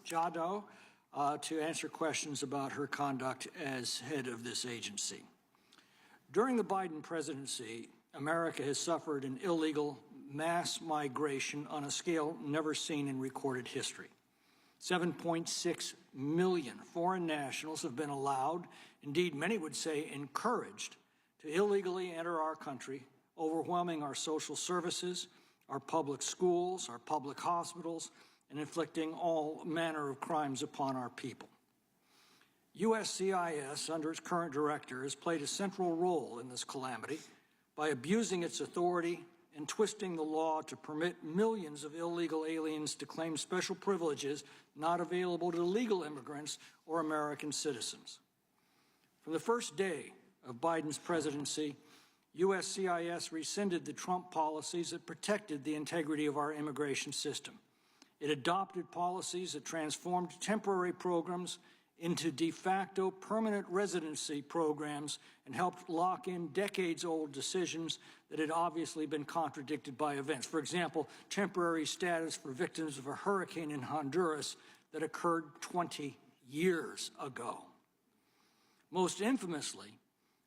Jadot to answer questions about her conduct as head of this agency. During the Biden presidency, America has suffered an illegal mass migration on a scale never seen in recorded history. 7.6 million foreign nationals have been allowed, indeed many would say encouraged, to illegally enter our country, overwhelming our social services, our public schools, our public hospitals, and inflicting all manner of crimes upon our people. USCIS, under its current director, has played a central role in this calamity by abusing its authority and twisting the law to permit millions of illegal aliens to claim special privileges not available to legal immigrants or American citizens. From the first day of Biden's presidency, USCIS rescinded the Trump policies that protected the integrity of our immigration system. It adopted policies that transformed temporary programs into de facto permanent residency programs and helped lock in decades-old decisions that had obviously been contradicted by events. For example, temporary status for victims of a hurricane in Honduras that occurred 20 years ago. Most infamously,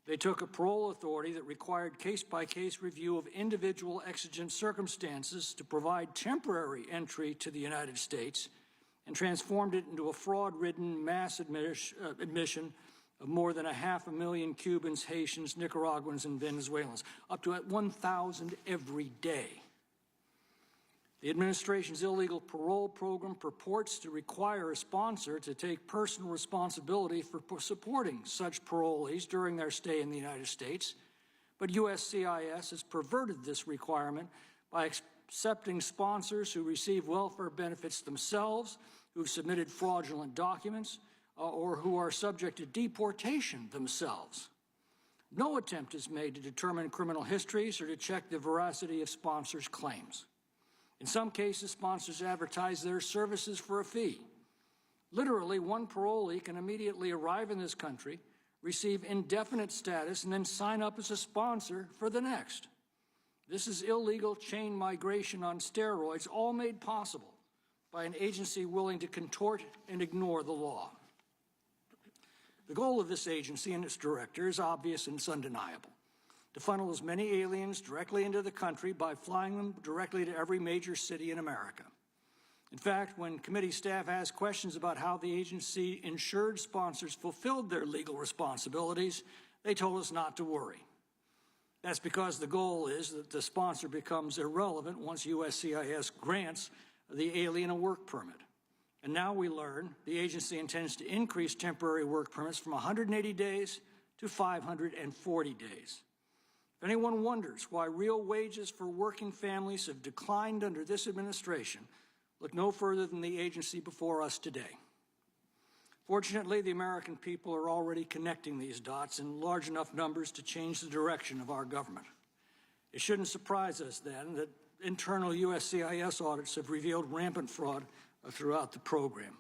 they took a parole authority that required case-by-case review of individual exigent circumstances to provide temporary entry to the United States and transformed it into a fraud-ridden mass admission of more than 500,000 Cubans, Haitians, Nicaraguans, and Venezuelans, up to 1,000 every day. The administration's illegal parole program purports to require a sponsor to take personal responsibility for supporting such parolees during their stay in the United States, but USCIS has perverted this requirement by accepting sponsors who receive welfare benefits themselves, who've submitted fraudulent documents, or who are subject to deportation themselves. No attempt is made to determine criminal histories or to check the veracity of sponsors' claims. In some cases, sponsors advertise their services for a fee. Literally, one parolee can immediately arrive in this country, receive indefinite status, and then sign up as a sponsor for the next. This is illegal chain migration on steroids, all made possible by an agency willing to contort and ignore the law. The goal of this agency and its director is obvious and it's undeniable: to funnel as many aliens directly into the country by flying them directly to every major city in America. In fact, when committee staff asked questions about how the agency ensured sponsors fulfilled their legal responsibilities, they told us not to worry. That's because the goal is that the sponsor becomes irrelevant once USCIS grants the alien a work permit. And now we learn the agency intends to increase temporary work permits from 180 days to 540 days. If anyone wonders why real wages for working families have declined under this administration, look no further than the agency before us today. Fortunately, the American people are already connecting these dots in large enough numbers to change the direction of our government. It shouldn't surprise us, then, that internal USCIS audits have revealed rampant fraud throughout the program.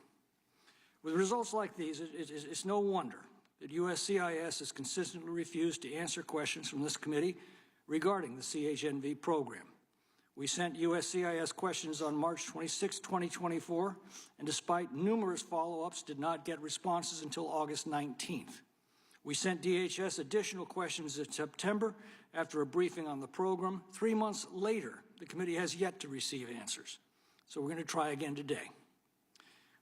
With results like these, it's no wonder that USCIS has consistently refused to answer questions from this committee regarding the CHNV program. We sent USCIS questions on March 26, 2024, and despite numerous follow-ups, did not get responses until August 19th. We sent DHS additional questions in September after a briefing on the program. 3 months later, the committee has yet to receive answers. So we're going to try again today.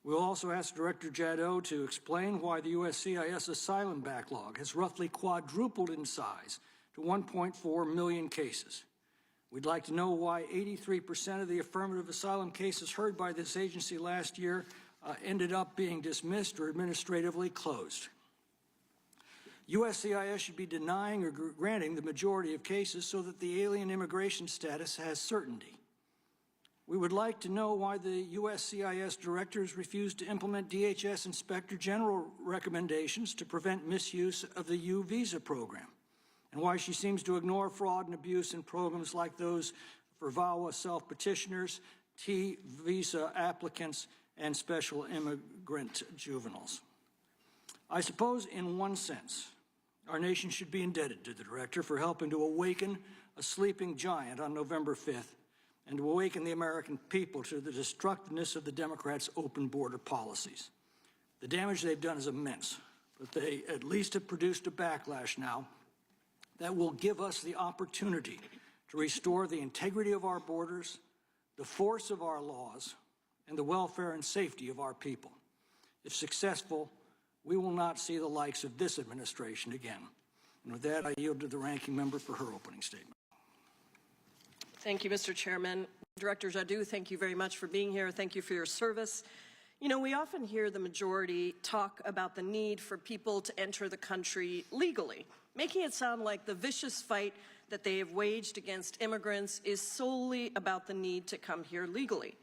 We'll also ask Director Jadot to explain why the USCIS asylum backlog has roughly quadrupled in size to 1.4 million cases. We'd like to know why 83% of the affirmative asylum cases heard by this agency last year ended up being dismissed or administratively closed. USCIS should be denying or granting the majority of cases so that the alien immigration status has certainty. We would like to know why the USCIS directors refused to implement DHS Inspector General recommendations to prevent misuse of the U visa program, and why she seems to ignore fraud and abuse in programs like those for VAWA self-petitioners, T visa applicants, and special immigrant juveniles. I suppose, in one sense, our nation should be indebted to the director for helping to awaken a sleeping giant on November 5th and to awaken the American people to the destructiveness of the Democrats' open border policies. The damage they've done is immense, but they at least have produced a backlash now that will give us the opportunity to restore the integrity of our borders, the force of our laws, and the welfare and safety of our people. If successful, we will not see the likes of this administration again. And with that, I yield to the ranking member for her opening statement. Thank you, Mr. Chairman. Director Jadot, thank you very much for being here. Thank you for your service. You know, we often hear the majority talk about the need for people to enter the country legally, making it sound like the vicious fight that they have waged against immigrants is solely about the need to come here legally.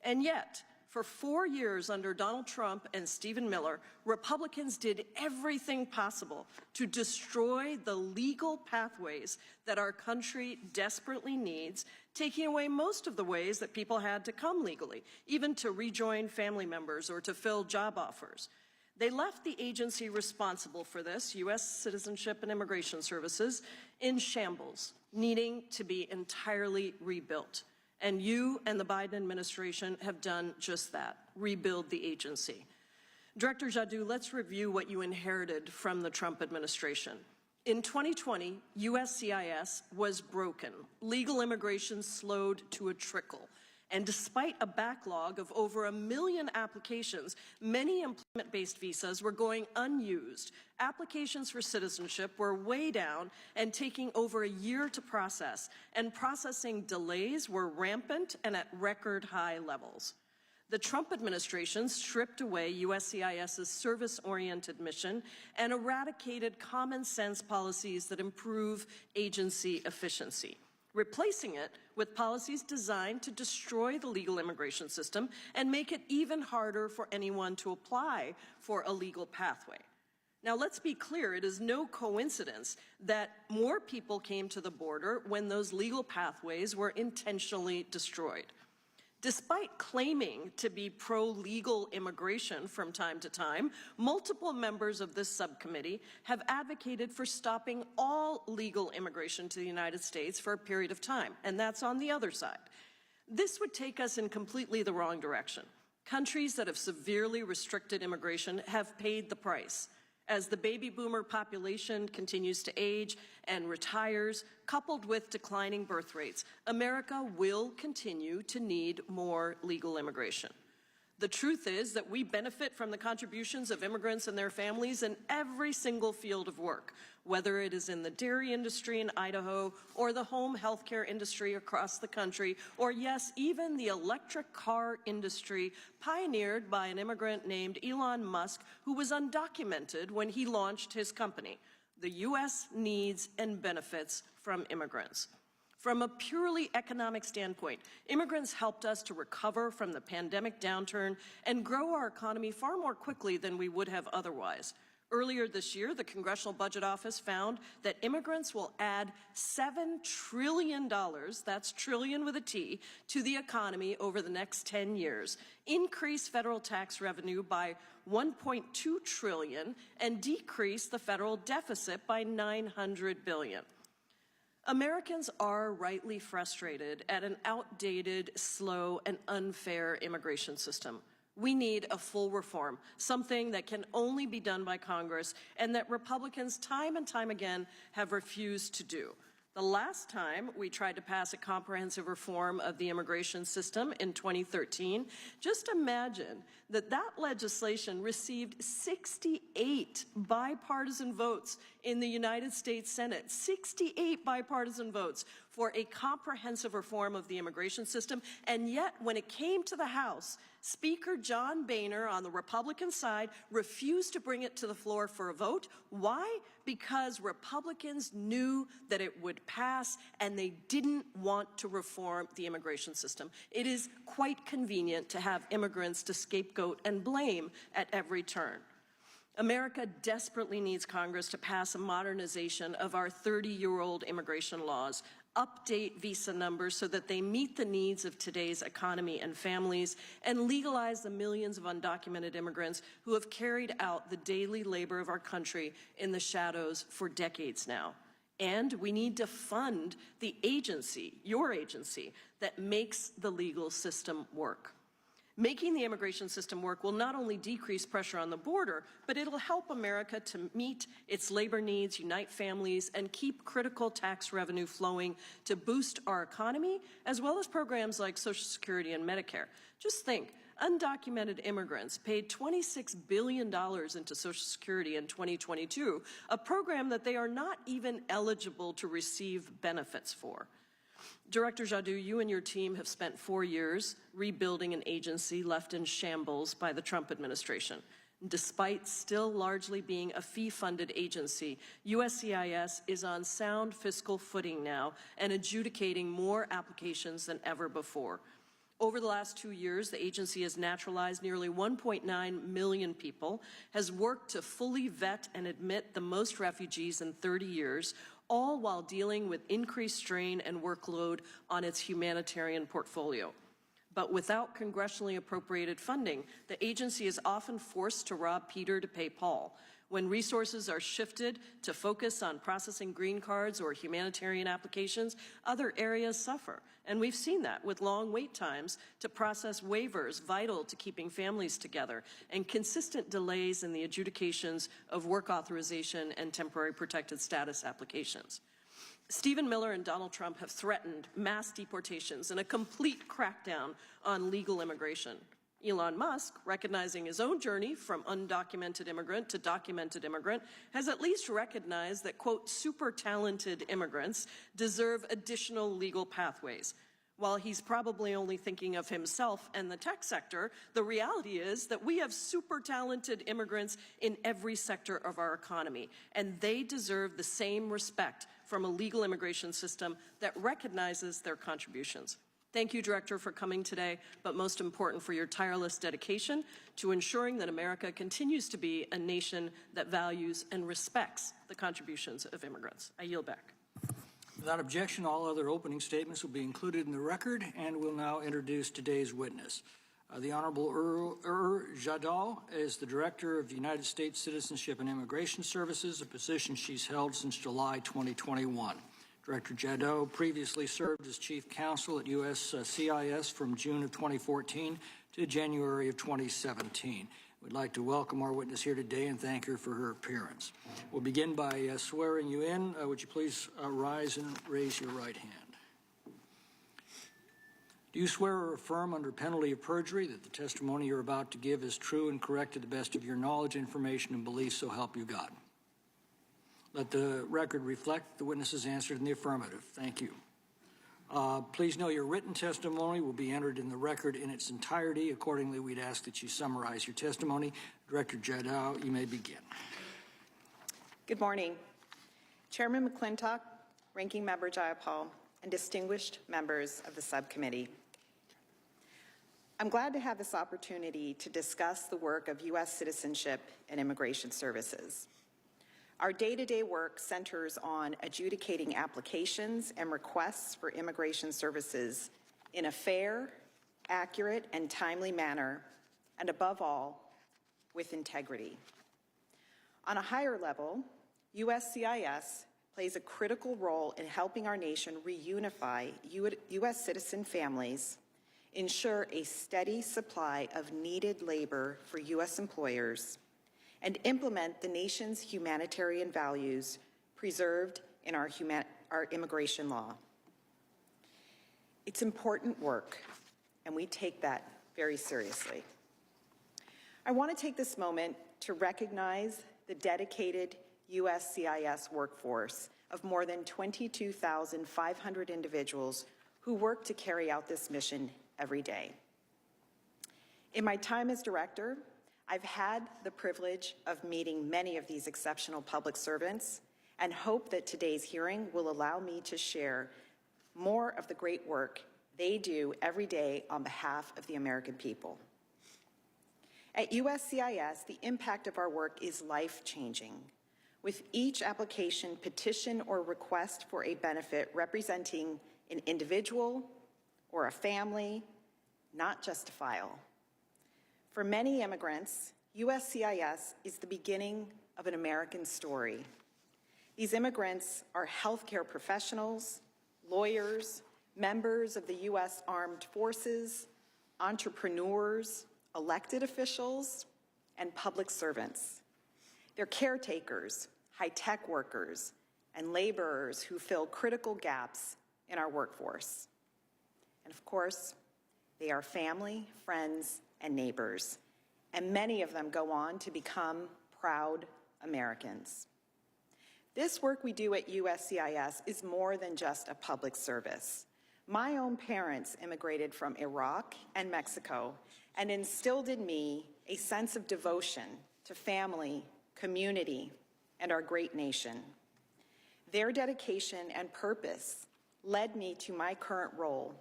And yet, for 4 years under Donald Trump and Stephen Miller, Republicans did everything possible to destroy the legal pathways that our country desperately needs, taking away most of the ways that people had to come legally, even to rejoin family members or to fill job offers. They left the agency responsible for this, U.S. Citizenship and Immigration Services, in shambles, needing to be entirely rebuilt. And you and the Biden administration have done just that, rebuild the agency. Director Jadot, let's review what you inherited from the Trump administration. In 2020, USCIS was broken. Legal immigration slowed to a trickle. And despite a backlog of over 1 million applications, many employment-based visas were going unused. Applications for citizenship were way down and taking over a year to process, and processing delays were rampant and at record high levels. The Trump administration stripped away USCIS's service-oriented mission and eradicated common-sense policies that improve agency efficiency, replacing it with policies designed to destroy the legal immigration system and make it even harder for anyone to apply for a legal pathway. Now, let's be clear, it is no coincidence that more people came to the border when those legal pathways were intentionally destroyed. Despite claiming to be pro-legal immigration from time to time, multiple members of this subcommittee have advocated for stopping all legal immigration to the United States for a period of time, and that's on the other side. This would take us in completely the wrong direction. Countries that have severely restricted immigration have paid the price. As the baby boomer population continues to age and retires, coupled with declining birth rates, America will continue to need more legal immigration. The truth is that we benefit from the contributions of immigrants and their families in every single field of work, whether it is in the dairy industry in Idaho or the home healthcare industry across the country, or yes, even the electric car industry pioneered by an immigrant named Elon Musk, who was undocumented when he launched his company. The U.S. needs and benefits from immigrants. From a purely economic standpoint, immigrants helped us to recover from the pandemic downturn and grow our economy far more quickly than we would have otherwise. Earlier this year, the Congressional Budget Office found that immigrants will add $7 trillion, that's trillion with a T, to the economy over the next 10 years, increase federal tax revenue by $1.2 trillion, and decrease the federal deficit by $900 billion. Americans are rightly frustrated at an outdated, slow, and unfair immigration system. We need a full reform, something that can only be done by Congress and that Republicans time and time again have refused to do. The last time we tried to pass a comprehensive reform of the immigration system in 2013, just imagine that that legislation received 68 bipartisan votes in the United States Senate, 68 bipartisan votes for a comprehensive reform of the immigration system, and yet when it came to the House, Speaker John Boehner on the Republican side refused to bring it to the floor for a vote. Why? Because Republicans knew that it would pass and they didn't want to reform the immigration system. It is quite convenient to have immigrants to scapegoat and blame at every turn. America desperately needs Congress to pass a modernization of our 30-year-old immigration laws, update visa numbers so that they meet the needs of today's economy and families, and legalize the millions of undocumented immigrants who have carried out the daily labor of our country in the shadows for decades now. And we need to fund the agency, your agency, that makes the legal system work. Making the immigration system work will not only decrease pressure on the border, but it'll help America to meet its labor needs, unite families, and keep critical tax revenue flowing to boost our economy, as well as programs like Social Security and Medicare. Just think, undocumented immigrants paid $26 billion into Social Security in 2022, a program that they are not even eligible to receive benefits for. Director Jadot, you and your team have spent 4 years rebuilding an agency left in shambles by the Trump administration. Despite still largely being a fee-funded agency, USCIS is on sound fiscal footing now and adjudicating more applications than ever before. Over the last 2 years, the agency has naturalized nearly 1.9 million people, has worked to fully vet and admit the most refugees in 30 years, all while dealing with increased strain and workload on its humanitarian portfolio. But without congressionally appropriated funding, the agency is often forced to rob Peter to pay Paul. When resources are shifted to focus on processing green cards or humanitarian applications, other areas suffer. And we've seen that with long wait times to process waivers vital to keeping families together, and consistent delays in the adjudications of work authorization and temporary protected status applications. Stephen Miller and Donald Trump have threatened mass deportations and a complete crackdown on legal immigration. Elon Musk, recognizing his own journey from undocumented immigrant to documented immigrant, has at least recognized that, quote, super talented immigrants deserve additional legal pathways. While he's probably only thinking of himself and the tech sector, the reality is that we have super talented immigrants in every sector of our economy, and they deserve the same respect from a legal immigration system that recognizes their contributions. Thank you, Director, for coming today, but most important, for your tireless dedication to ensuring that America continues to be a nation that values and respects the contributions of immigrants. I yield back. Without objection, all other opening statements will be included in the record, and we'll now introduce today's witness. The Honorable Jadot is the Director of the United States Citizenship and Immigration Services, a position she's held since July 2021. Director Jadot previously served as Chief Counsel at USCIS from June of 2014 to January of 2017. We'd like to welcome our witness here today and thank her for her appearance. We'll begin by swearing you in. Would you please rise and raise your right hand? Do you swear or affirm under penalty of perjury that the testimony you're about to give is true and correct to the best of your knowledge, information, and beliefs, so help you God? Let the record reflect the witness answered in the affirmative. Thank you. Please know your written testimony will be entered in the record in its entirety. Accordingly, we'd ask that you summarize your testimony. Director Jadot, you may begin. Good morning. Chairman McClintock, Ranking Member Jayapal, and distinguished members of the subcommittee. I'm glad to have this opportunity to discuss the work of U.S. Citizenship and Immigration Services. Our day-to-day work centers on adjudicating applications and requests for immigration services in a fair, accurate, and timely manner, and above all, with integrity. On a higher level, USCIS plays a critical role in helping our nation reunify U.S. citizen families, ensure a steady supply of needed labor for U.S. employers, and implement the nation's humanitarian values preserved in our immigration law. It's important work, and we take that very seriously. I want to take this moment to recognize the dedicated USCIS workforce of more than 22,500 individuals who work to carry out this mission every day. In my time as director, I've had the privilege of meeting many of these exceptional public servants and hope that today's hearing will allow me to share more of the great work they do every day on behalf of the American people. At USCIS, the impact of our work is life-changing, with each application, petition, or request for a benefit representing an individual or a family, not just a file. For many immigrants, USCIS is the beginning of an American story. These immigrants are healthcare professionals, lawyers, members of the U.S. Armed Forces, entrepreneurs, elected officials, and public servants. They're caretakers, high-tech workers, and laborers who fill critical gaps in our workforce. And of course, they are family, friends, and neighbors, and many of them go on to become proud Americans. This work we do at USCIS is more than just a public service. My own parents immigrated from Iraq and Mexico and instilled in me a sense of devotion to family, community, and our great nation. Their dedication and purpose led me to my current role.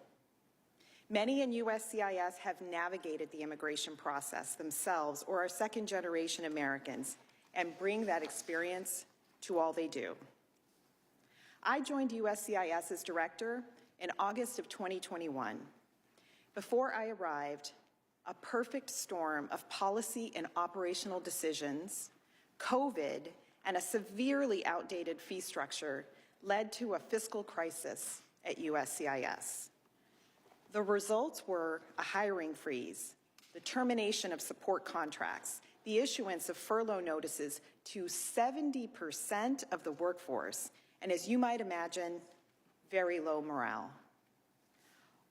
Many in USCIS have navigated the immigration process themselves or are second-generation Americans and bring that experience to all they do. I joined USCIS as director in August of 2021. Before I arrived, a perfect storm of policy and operational decisions, COVID, and a severely outdated fee structure led to a fiscal crisis at USCIS. The results were a hiring freeze, the termination of support contracts, the issuance of furlough notices to 70% of the workforce, and as you might imagine, very low morale.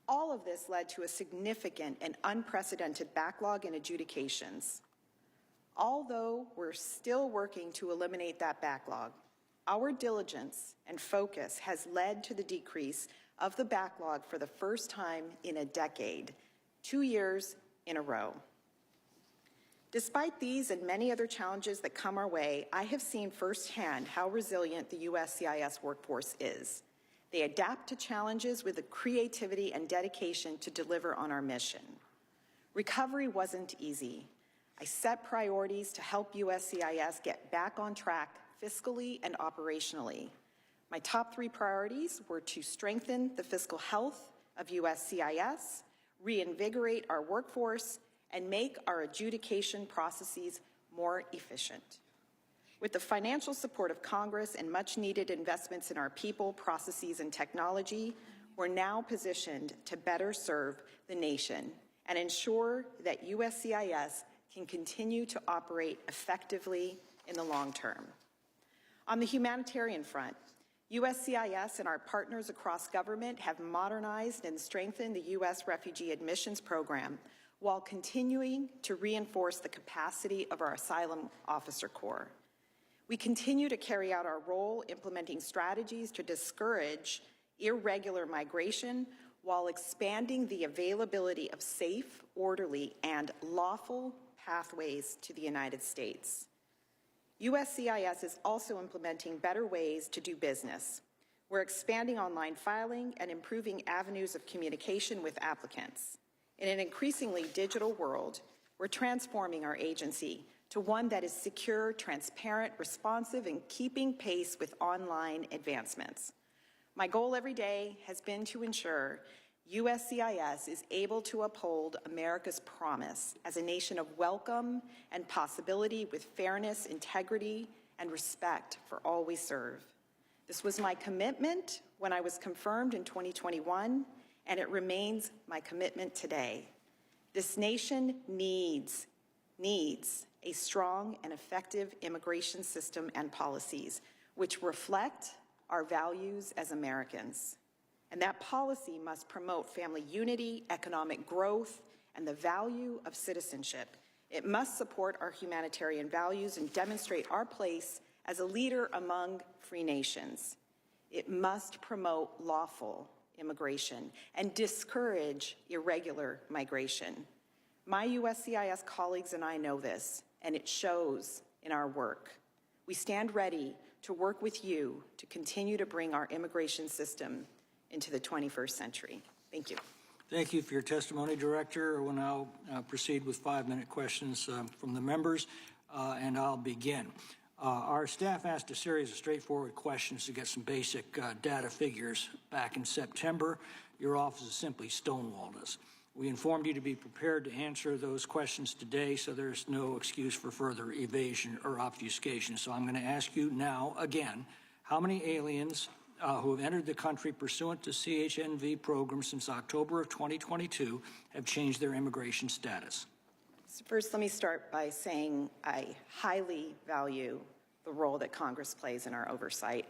All of this led to a significant and unprecedented backlog in adjudications. Although we're still working to eliminate that backlog, our diligence and focus has led to the decrease of the backlog for the first time in a decade, 2 years in a row. Despite these and many other challenges that come our way, I have seen firsthand how resilient the USCIS workforce is. They adapt to challenges with the creativity and dedication to deliver on our mission. Recovery wasn't easy. I set priorities to help USCIS get back on track fiscally and operationally. My top 3 priorities were to strengthen the fiscal health of USCIS, reinvigorate our workforce, and make our adjudication processes more efficient. With the financial support of Congress and much-needed investments in our people, processes, and technology, we're now positioned to better serve the nation and ensure that USCIS can continue to operate effectively in the long term. On the humanitarian front, USCIS and our partners across government have modernized and strengthened the U.S. Refugee Admissions Program while continuing to reinforce the capacity of our Asylum Officer Corps. We continue to carry out our role implementing strategies to discourage irregular migration while expanding the availability of safe, orderly, and lawful pathways to the United States. USCIS is also implementing better ways to do business. We're expanding online filing and improving avenues of communication with applicants. In an increasingly digital world, we're transforming our agency to one that is secure, transparent, responsive, and keeping pace with online advancements. My goal every day has been to ensure USCIS is able to uphold America's promise as a nation of welcome and possibility with fairness, integrity, and respect for all we serve. This was my commitment when I was confirmed in 2021, and it remains my commitment today. This nation needs a strong and effective immigration system and policies which reflect our values as Americans. And that policy must promote family unity, economic growth, and the value of citizenship. It must support our humanitarian values and demonstrate our place as a leader among free nations. It must promote lawful immigration and discourage irregular migration. My USCIS colleagues and I know this, and it shows in our work. We stand ready to work with you to continue to bring our immigration system into the 21st century. Thank you. Thank you for your testimony, Director. We'll now proceed with 5-minute questions from the members, and I'll begin. Our staff asked a series of straightforward questions to get some basic data figures back in September. Your office has simply stonewalled us. We informed you to be prepared to answer those questions today, so there's no excuse for further evasion or obfuscation. So I'm going to ask you now again how many aliens who have entered the country pursuant to CHNV programs since October of 2022 have changed their immigration status? So first, let me start by saying I highly value the role that Congress plays in our oversight.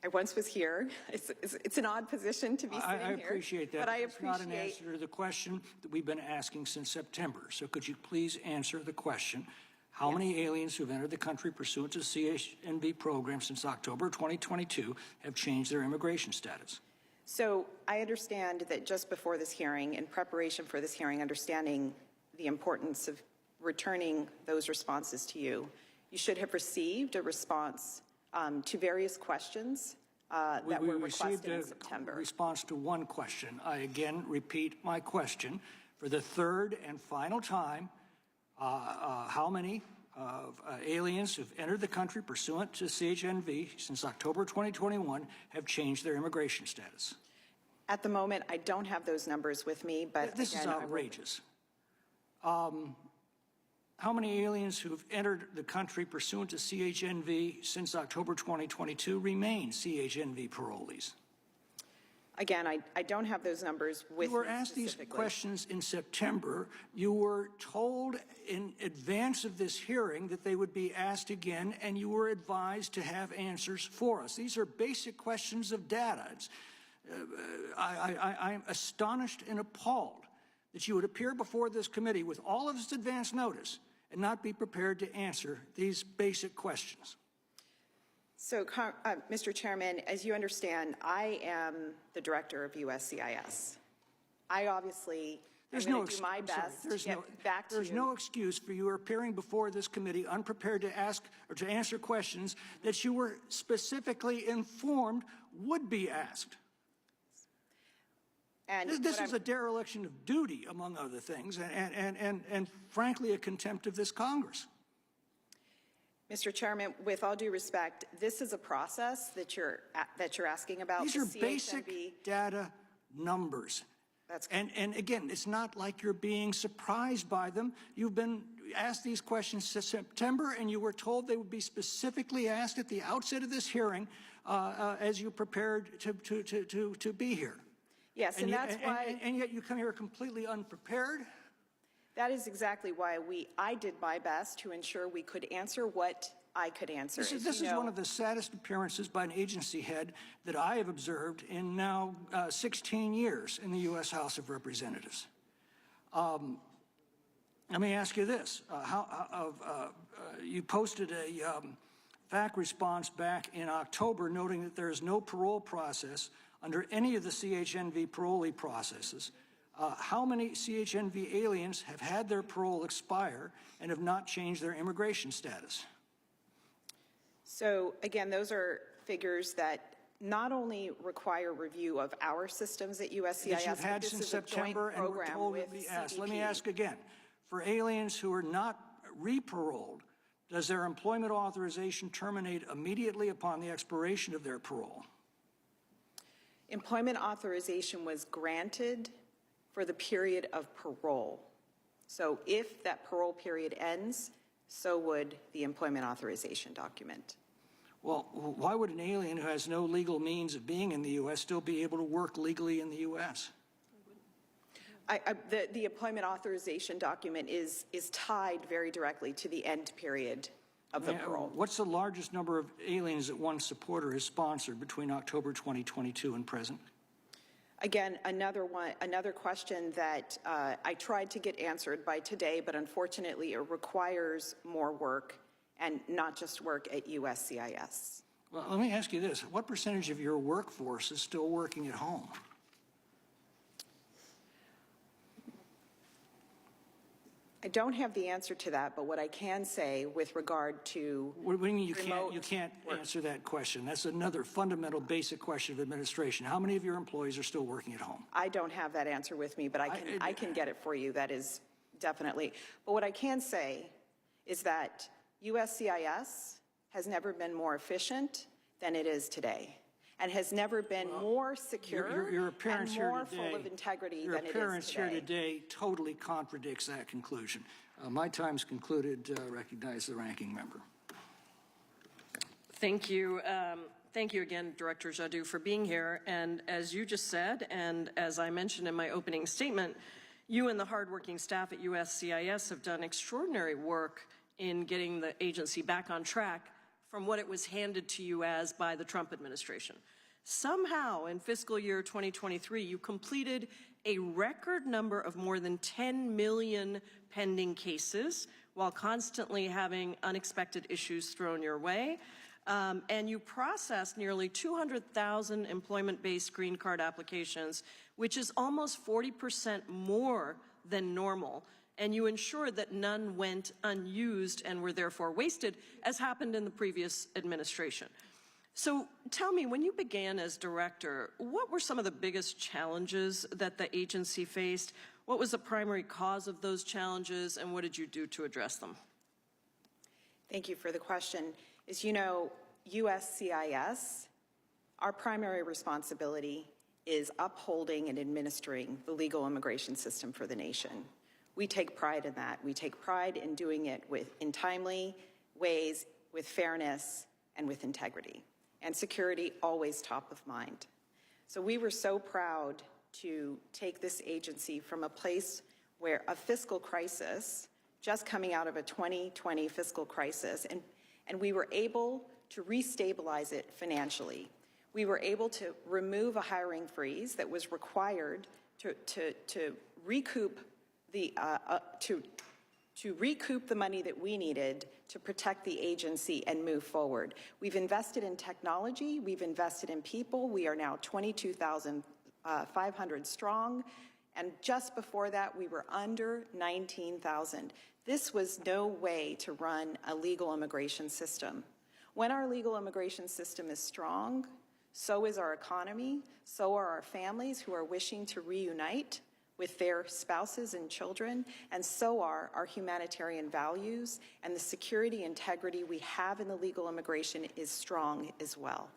I once was here. It's an odd position to be sitting here. I appreciate that. But I It's not an appreciate answer to the question that we've been asking since September. So could you please answer the question? How many aliens who have entered the country pursuant to CHNV program since October 2022 have changed their immigration status? So I understand that just before this hearing, in preparation for this hearing, understanding the importance of returning those responses to you, you should have received a response to various questions that were requested in September. We received a response to one question. I again repeat my question for the third and final time. How many aliens who've entered the country pursuant to CHNV since October 2021 have changed their immigration status? At the moment, I don't have those numbers with me, but This is outrageous. How many aliens who've entered the country pursuant to CHNV since October 2022 remain CHNV parolees? Again, I don't have those numbers with me. You were asked these questions in September. You were told in advance of this hearing that they would be asked again, and you were advised to have answers for us. These are basic questions of data. I'm astonished and appalled that you would appear before this committee with all of this advance notice and not be prepared to answer these basic questions. So, Mr. Chairman, as you understand, I am the director of USCIS. I obviously am going to do my best to get back to you. There's no excuse for you appearing before this committee unprepared to ask or to answer questions that you were specifically informed would be asked. And this is a dereliction of duty, among other things, and frankly, a contempt of this Congress. Mr. Chairman, with all due respect, this is a process that you're asking about. These are basic data numbers. And again, it's not like you're being surprised by them. You've been asked these questions since September, and you were told they would be specifically asked at the outset of this hearing as you prepared to be here. Yes, and that's why. And yet you come here completely unprepared. That is exactly why I did my best to ensure we could answer what I could answer. This is one of the saddest appearances by an agency head that I have observed in now 16 years in the U.S. House of Representatives. Let me ask you this. You posted a fact response back in October noting that there is no parole process under any of the CHNV parolee processes. How many CHNV aliens have had their parole expire and have not changed their immigration status? So again, those are figures that not only require review of our systems at USCIS, that you've had since September and were told to be asked. Let me ask again. For aliens who are not re-paroled, does their employment authorization terminate immediately upon the expiration of their parole? Employment authorization was granted for the period of parole. So if that parole period ends, so would the employment authorization document. Well, why would an alien who has no legal means of being in the U.S. still be able to work legally in the U.S.? The employment authorization document is tied very directly to the end period of the parole. What's the largest number of aliens that one supporter has sponsored between October 2022 and present? Again, another question that I tried to get answered by today, but unfortunately it requires more work and not just work at USCIS. Well, let me ask you this. What percentage of your workforce is still working at home? I don't have the answer to that, but what I can say with regard to What do you mean you can't answer that question? That's another fundamental basic question of administration. How many of your employees are still working at home? I don't have that answer with me, but I can get it for you. That is definitely. But what I can say is that USCIS has never been more efficient than it is today, and has never been more secure your appearance and more here today, full of integrity your than it is appearance today. here today totally contradicts that conclusion. My time's concluded. Recognize the ranking member. Thank you, Thank you again, Director Jadot, for being here. And as you just said, and as I mentioned in my opening statement, you and the hardworking staff at USCIS have done extraordinary work in getting the agency back on track from what it was handed to you as by the Trump administration. Somehow, in fiscal year 2023, you completed a record number of more than 10 million pending cases while constantly having unexpected issues thrown your way. And you processed nearly 200,000 employment-based green card applications, which is almost 40% more than normal. And you ensured that none went unused and were therefore wasted, as happened in the previous administration. So tell me, when you began as director, what were some of the biggest challenges that the agency faced? What was the primary cause of those challenges, and what did you do to address them? Thank you for the question. As you know, USCIS, our primary responsibility is upholding and administering the legal immigration system for the nation. We take pride in that. We take pride in doing it in timely ways, with fairness, and with integrity. And security always top of mind. So we were so proud to take this agency from a place where a fiscal crisis, just coming out of a 2020 fiscal crisis, and we were able to restabilize it financially. We were able to remove a hiring freeze that was required to recoup the money that we needed to protect the agency and move forward. We've invested in technology, we've invested in people. We are now 22,500 strong, and just before that we were under 19,000. This was no way to run a legal immigration system. When our legal immigration system is strong, so is our economy, so are our families who are wishing to reunite with their spouses and children, and so are our humanitarian values, and the security integrity we have in the legal immigration is strong as well.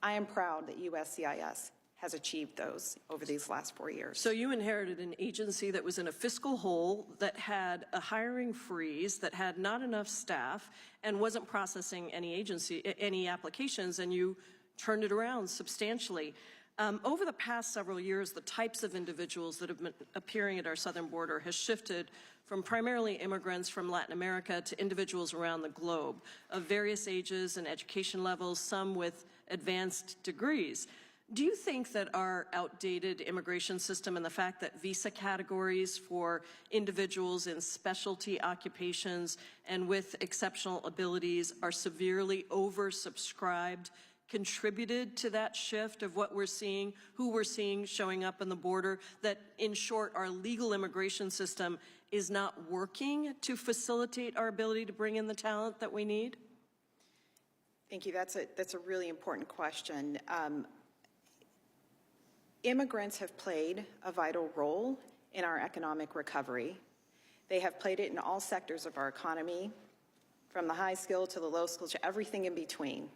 I am proud that USCIS has achieved those over these last 4 years. So you inherited an agency that was in a fiscal hole, that had a hiring freeze, that had not enough staff, and wasn't processing any applications, and you turned it around substantially. Over the past several years, the types of individuals that have been appearing at our southern border has shifted from primarily immigrants from Latin America to individuals around the globe of various ages and education levels, some with advanced degrees. Do you think that our outdated immigration system and the fact that visa categories for individuals in specialty occupations and with exceptional abilities are severely oversubscribed contributed to that shift of what we're seeing, who we're seeing showing up on the border, that in short, our legal immigration system is not working to facilitate our ability to bring in the talent that we need? Thank you. That's a really important question. Immigrants have played a vital role in our economic recovery. They have played it in all sectors of our economy, from the high skill to the low skill to everything in between.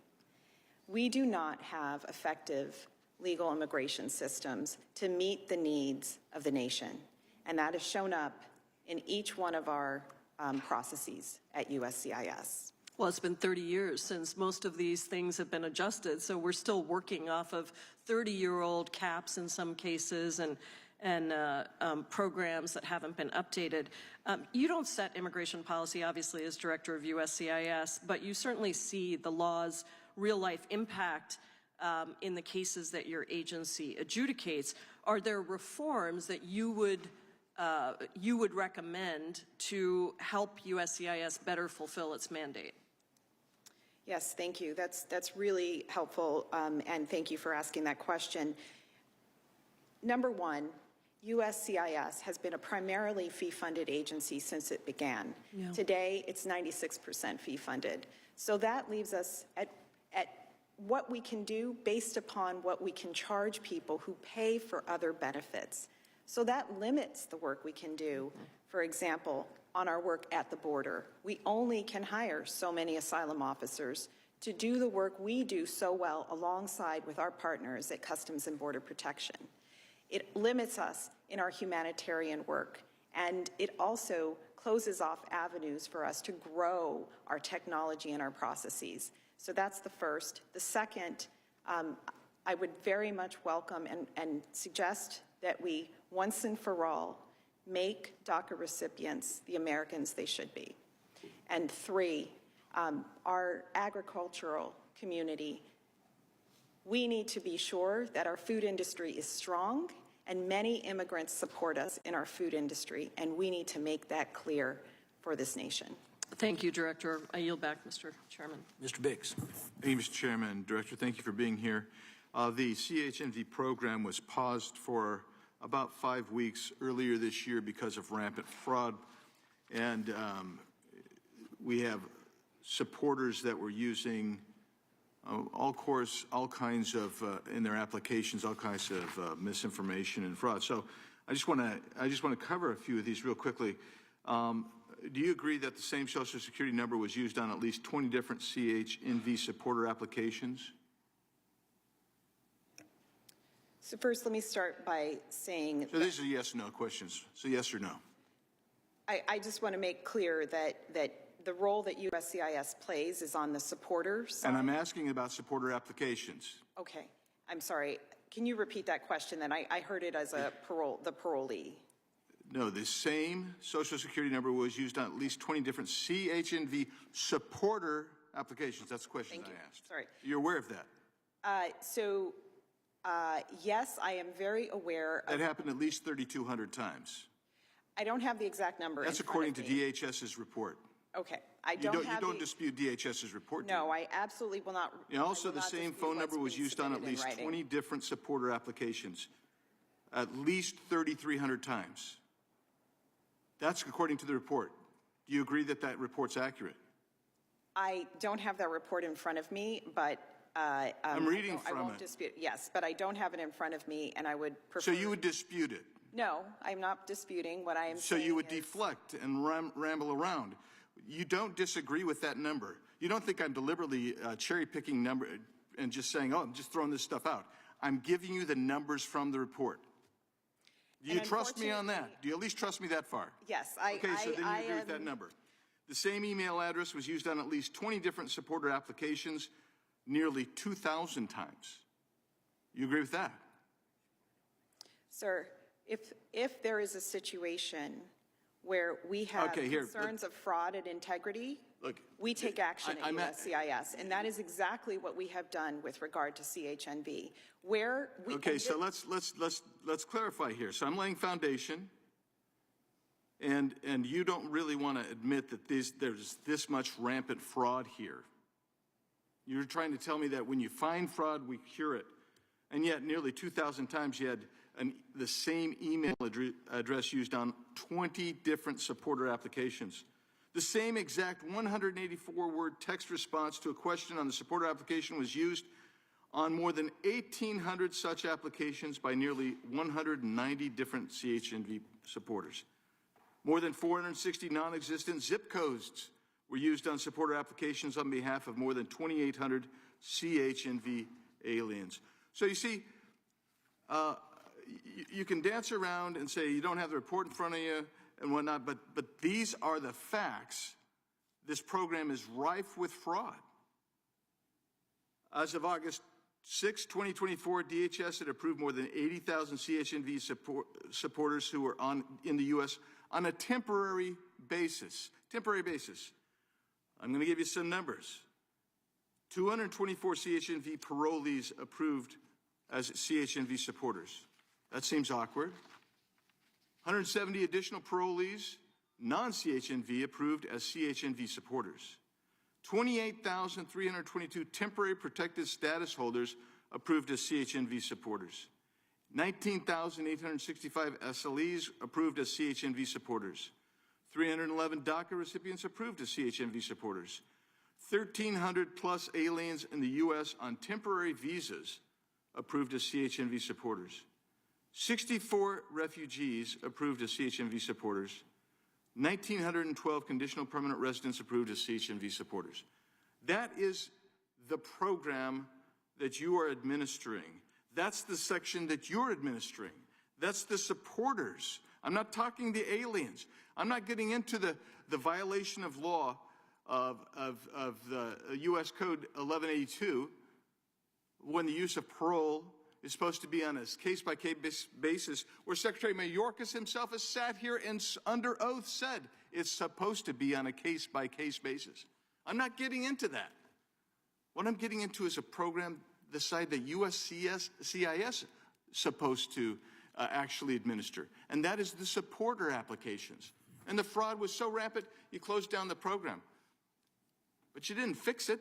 We do not have effective legal immigration systems to meet the needs of the nation, and that has shown up in each one of our processes at USCIS. Well, it's been 30 years since most of these things have been adjusted, so we're still working off of 30-year-old caps in some cases and programs that haven't been updated. You don't set immigration policy, obviously, as director of USCIS, but you certainly see the law's real-life impact in the cases that your agency adjudicates. Are there reforms that you would recommend to help USCIS better fulfill its mandate? Yes, thank you. That's really helpful, and thank you for asking that question. Number one, USCIS has been a primarily fee-funded agency since it began. Yeah. Today, it's 96% fee-funded. So that leaves us at what we can do based upon what we can charge people who pay for other benefits. So that limits the work we can do. For example, on our work at the border, we only can hire so many asylum officers to do the work we do so well alongside with our partners at Customs and Border Protection. It limits us in our humanitarian work, and it also closes off avenues for us to grow our technology and our processes. So that's the first. The second, I would very much welcome and suggest that we, once and for all, make DACA recipients the Americans they should be. And 3, our agricultural community, we need to be sure that our food industry is strong, and many immigrants support us in our food industry, and we need to make that clear for this nation. Thank you, Director. I yield back, Mr. Chairman. Mr. Biggs. Thank you, Mr. Chairman. Director, thank you for being here. The CHNV program was paused for about 5 weeks earlier this year because of rampant fraud, and we have supporters that were using all kinds of in their applications, all kinds of misinformation and fraud. So I just want to cover a few of these real quickly. Do you agree that the same Social Security number was used on at least 20 different CHNV supporter applications? So first, let me start by saying... So these are yes/no questions. So yes or no? I just want to make clear that the role that USCIS plays is on the supporter side. And I'm asking about supporter applications. Okay. I'm sorry. Can you repeat that question then? I heard it as the parolee. No, the same Social Security number was used on at least 20 different CHNV supporter applications. That's the question I asked. Sorry. You're aware of that? Yes, I am very aware of... That happened at least 3,200 times. I don't have the exact number. That's according to DHS's report. Okay. You don't dispute DHS's report, do you? No, I absolutely will not. And also the same phone number was used on at least 20 different supporter applications, at least 3,300 times. That's according to the report. Do you agree that that report's accurate? I don't have that report in front of me, but I'm reading from it. I won't dispute. Yes, but I don't have it in front of me, and I would prefer. So you would dispute it? No, I'm not disputing. What I am saying So you would is, deflect and ramble around. You don't disagree with that number. You don't think I'm deliberately cherry-picking number and just saying, oh, I'm just throwing this stuff out. I'm giving you the numbers from the report. Do you trust me on that? Do you at least trust me that far? Yes. Okay, so then you agree with that number. The same email address was used on at least 20 different supporter applications, nearly 2,000 times. You agree with that? Sir, if there is a situation where we have concerns of fraud and integrity, we take action at USCIS, and that is exactly what we have done with regard to CHNV. So let's clarify here. So I'm laying foundation, and you don't really want to admit that there's this much rampant fraud here. You're trying to tell me that when you find fraud, we cure it, and yet nearly 2,000 times you had the same email address used on 20 different supporter applications. The same exact 184-word text response to a question on the supporter application was used on more than 1,800 such applications by nearly 190 different CHNV supporters. More than 460 non-existent zip codes were used on supporter applications on behalf of more than 2,800 CHNV aliens. So you see, you can dance around and say you don't have the report in front of you and whatnot, but these are the facts. This program is rife with fraud. As of August 6, 2024, DHS had approved more than 80,000 CHNV supporters who were in the U.S. on a temporary basis. I'm going to give you some numbers. 224 CHNV parolees approved as CHNV supporters. That seems awkward. 170 additional parolees, non-CHNV, approved as CHNV supporters. 28,322 temporary protected status holders approved as CHNV supporters. 19,865 SLEs approved as CHNV supporters. 311 DACA recipients approved as CHNV supporters. 1,300 plus aliens in the U.S. on temporary visas approved as CHNV supporters. 64 refugees approved as CHNV supporters. 1,912 conditional permanent residents approved as CHNV supporters. That is the program that you are administering. That's the section that you're administering. That's the supporters. I'm not talking the aliens. I'm not getting into the violation of law of the U.S. Code 1182, when the use of parole is supposed to be on a case-by-case basis, where Secretary Mayorkas himself has sat here and under oath said it's supposed to be on a case-by-case basis. I'm not getting into that. What I'm getting into is a program the side that USCIS is supposed to actually administer, and that is the supporter applications. And the fraud was so rampant, you closed down the program. But you didn't fix it.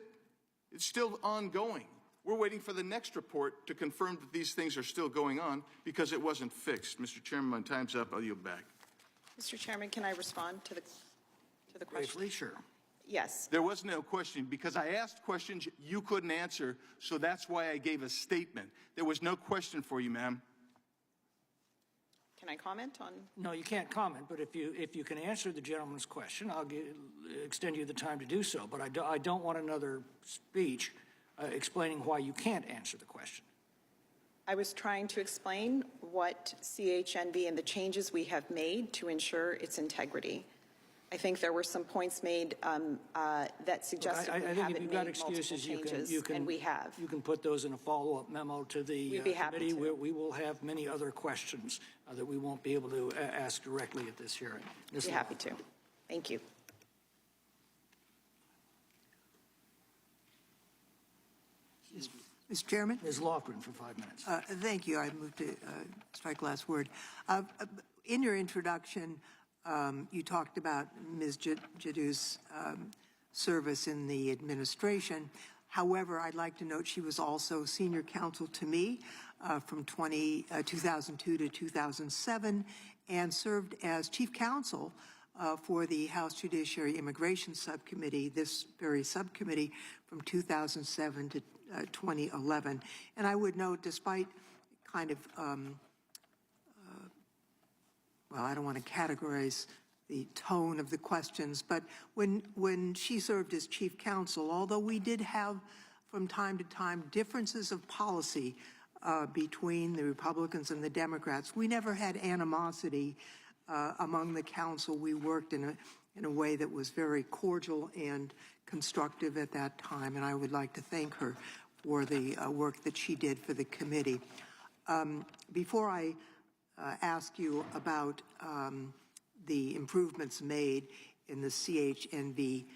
It's still ongoing. We're waiting for the next report to confirm that these things are still going on because it wasn't fixed. Mr. Chairman, my time's up. I'll yield back. Mr. Chairman, can I respond to the question? Briefly, sure. Yes. There was no question because I asked questions you couldn't answer, so that's why I gave a statement. There was no question for you, ma'am. Can I comment on? No, you can't comment, but if you can answer the gentleman's question, I'll extend you the time to do so. But I don't want another speech explaining why you can't answer the question. I was trying to explain what CHNB and the changes we have made to ensure its integrity. I think there were some points made that suggested we haven't made multiple changes, and we have. You can put those in a follow-up memo to the We'd be happy committee. to. We will have many other questions that we won't be able to ask directly at this hearing. We'd be happy to. Thank you. Mr. Chairman? Ms. Lofgren for 5 minutes. Thank you. I move to strike last word. In your introduction, you talked about Ms. Jaddou's service in the administration. However, I'd like to note she was also senior counsel to me from 2002 to 2007 and served as chief counsel for the House Judiciary Immigration Subcommittee, this very subcommittee, from 2007 to 2011. And I would note, despite kind of, well, I don't want to categorize the tone of the questions, but when she served as chief counsel, although we did have from time to time differences of policy between the Republicans and the Democrats, we never had animosity among the council. We worked in a way that was very cordial and constructive at that time, and I would like to thank her for the work that she did for the committee. Before I ask you about the improvements made in the CHNB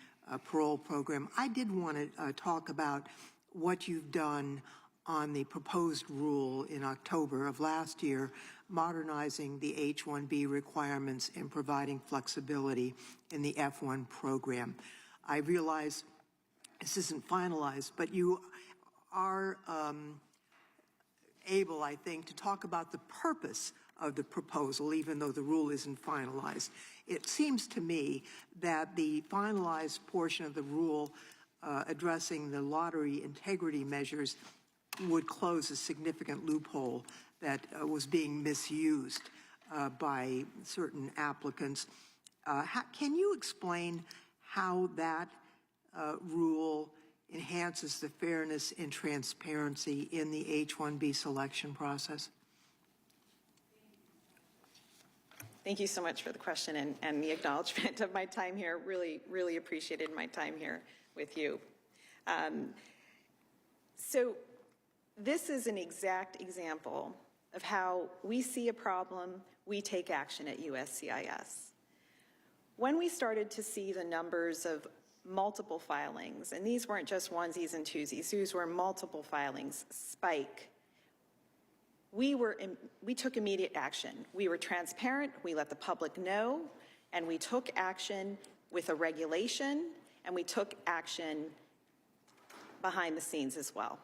parole program, I did want to talk about what you've done on the proposed rule in October of last year, modernizing the H-1B requirements and providing flexibility in the F-1 program. I realize this isn't finalized, but you are able, I think, to talk about the purpose of the proposal, even though the rule isn't finalized. It seems to me that the finalized portion of the rule addressing the lottery integrity measures would close a significant loophole that was being misused by certain applicants. Can you explain how that rule enhances the fairness and transparency in the H-1B selection process? Thank you so much for the question and the acknowledgement of my time here. Really, really appreciated my time here with you. So this is an exact example of how we see a problem, we take action at USCIS. When we started to see the numbers of multiple filings, and these weren't just onesies and twosies, these were multiple filings, spike, we took immediate action. We were transparent, we let the public know, and we took action with a regulation, and we took action behind the scenes as well.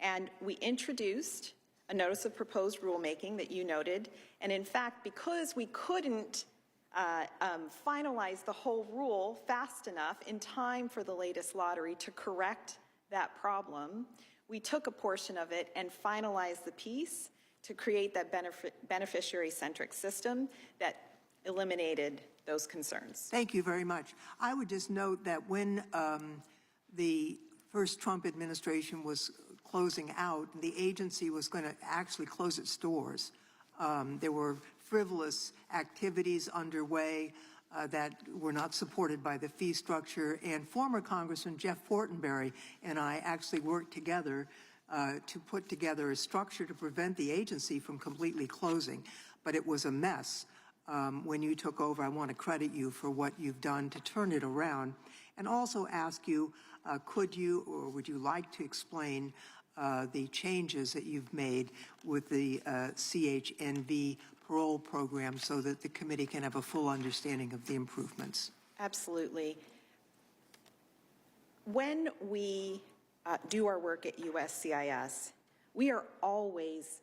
And we introduced a notice of proposed rulemaking that you noted, and in fact, because we couldn't finalize the whole rule fast enough in time for the latest lottery to correct that problem, we took a portion of it and finalized the piece to create that beneficiary-centric system that eliminated those concerns. Thank you very much. I would just note that when the first Trump administration was closing out, the agency was going to actually close its doors. There were frivolous activities underway that were not supported by the fee structure, and former Congressman Jeff Fortenberry and I actually worked together to put together a structure to prevent the agency from completely closing, but it was a mess. When you took over, I want to credit you for what you've done to turn it around, and also ask you, could you or would you like to explain the changes that you've made with the CHNV parole program so that the committee can have a full understanding of the improvements? Absolutely. When we do our work at USCIS, we are always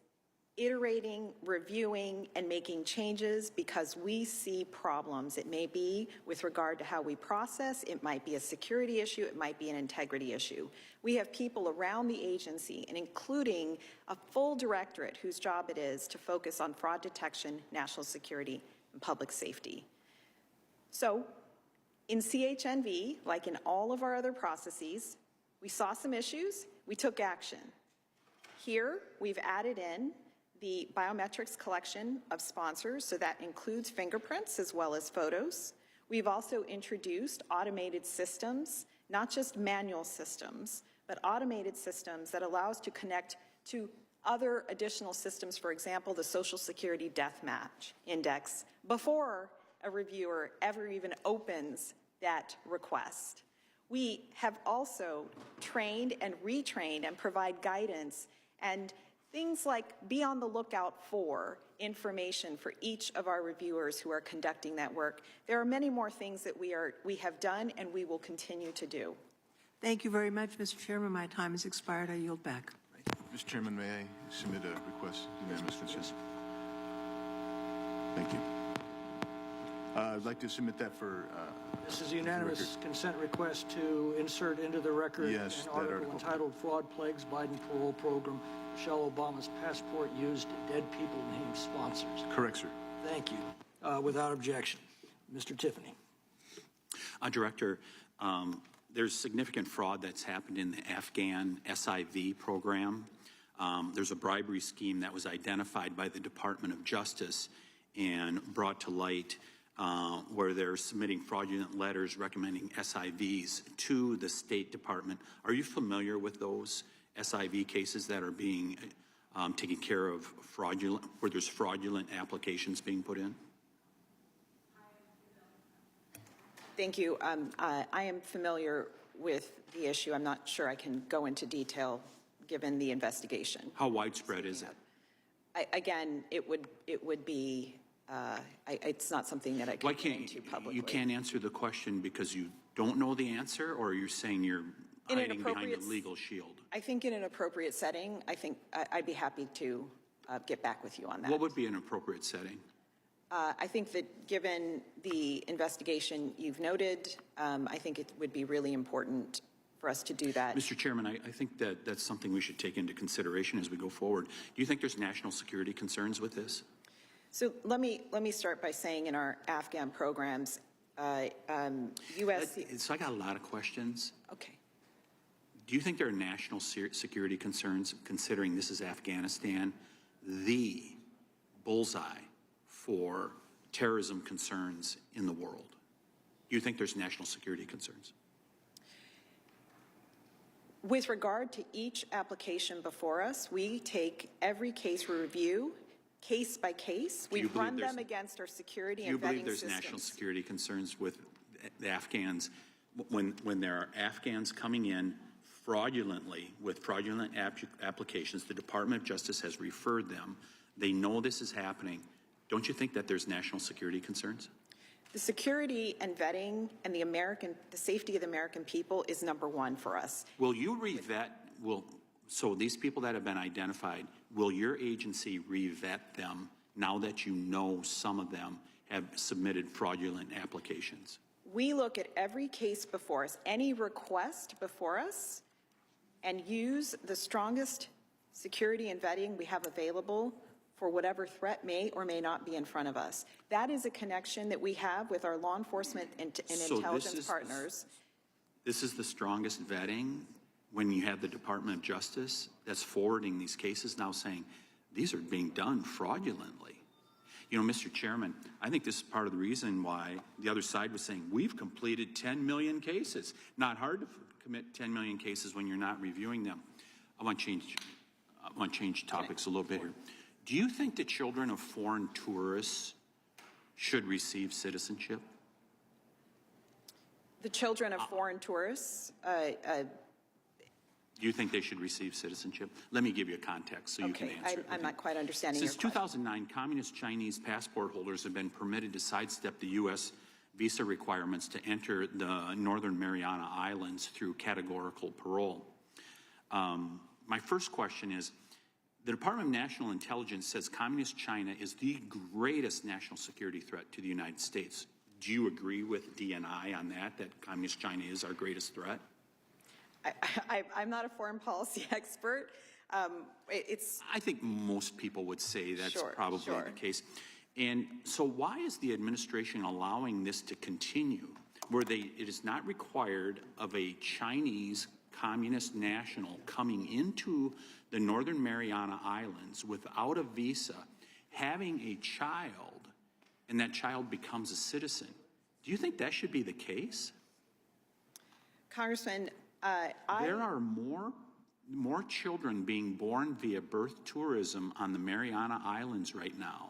iterating, reviewing, and making changes because we see problems. It may be with regard to how we process, it might be a security issue, it might be an integrity issue. We have people around the agency, and including a full directorate whose job it is to focus on fraud detection, national security, and public safety. So, in CHNV, like in all of our other processes, we saw some issues, we took action. Here, we've added in the biometrics collection of sponsors, so that includes fingerprints as well as photos. We've also introduced automated systems, not just manual systems, but automated systems that allow us to connect to other additional systems, for example, the Social Security Death Match Index, before a reviewer ever even opens that request. We have also trained and retrained and provide guidance and things like be on the lookout for information for each of our reviewers who are conducting that work. There are many more things that we have done and we will continue to do. Thank you very much, Mr. Chairman. My time has expired. I yield back. Mr. Chairman, may I submit a request? Unanimous consent. Thank you. I'd like to submit that for... This is a unanimous consent request to insert into the record Yes, an article entitled Fraud Plagues Biden Parole Program. Michelle Obama's passport used dead people named sponsors. Correct, sir. Thank you. Without objection. Mr. Tiffany. Director, there's significant fraud that's happened in the Afghan SIV program. There's a bribery scheme that was identified by the Department of Justice and brought to light where they're submitting fraudulent letters recommending SIVs to the State Department. Are you familiar with those SIV cases that are being taken care of fraudulent, where there's fraudulent applications being put in? Thank you. I am familiar with the issue. I'm not sure I can go into detail given the investigation. How widespread is it? Again, it would be, it's not something that I can get into publicly. You can't answer the question because you don't know the answer, or you're saying you're hiding behind a legal shield? I think in an appropriate setting, I'd be happy to get back with you on that. What would be an appropriate setting? I think that given the investigation you've noted, I think it would be really important for us to do that. Mr. Chairman, I think that that's something we should take into consideration as we go forward. Do you think there's national security concerns with this? So let me start by saying in our Afghan programs, U.S. So I got a lot of questions. Okay. Do you think there are national security concerns, considering this is Afghanistan, the bullseye for terrorism concerns in the world? Do you think there's national security concerns? With regard to each application before us, we take every case we review, case by case. We run them against our security and vetting systems. Do you believe there's national security concerns with the Afghans when there are Afghans coming in fraudulently with fraudulent applications? The Department of Justice has referred them. They know this is happening. Don't you think that there's national security concerns? The security and vetting and the safety of the American people is number one for us. Will you re-vet, so these people that have been identified, will your agency re-vet them now that you know some of them have submitted fraudulent applications? We look at every case before us, any request before us, and use the strongest security and vetting we have available for whatever threat may or may not be in front of us. That is a connection that we have with our law enforcement and intelligence partners. This is the strongest vetting when you have the Department of Justice that's forwarding these cases now saying these are being done fraudulently. You know, Mr. Chairman, I think this is part of the reason why the other side was saying we've completed 10 million cases. Not hard to commit 10 million cases when you're not reviewing them. I want to change topics a little bit here. Do you think the children of foreign tourists should receive citizenship? The children of foreign tourists, Do you think they should receive citizenship? Let me give you a context so you can okay, answer. I'm not quite understanding your Since question. 2009, communist Chinese passport holders have been permitted to sidestep the U.S. visa requirements to enter the Northern Mariana Islands through categorical parole. My first question is, the Department of National Intelligence says Communist China is the greatest national security threat to the United States. Do you agree with DNI on that Communist China is our greatest threat? I'm not a foreign policy expert. I think most people would say that's Sure, probably sure. the case. And so why is the administration allowing this to continue, where it is not required of a Chinese communist national coming into the Northern Mariana Islands without a visa, having a child, and that child becomes a citizen? Do you think that should be the case? Congressman, There are more children being born via birth tourism on the Mariana Islands right now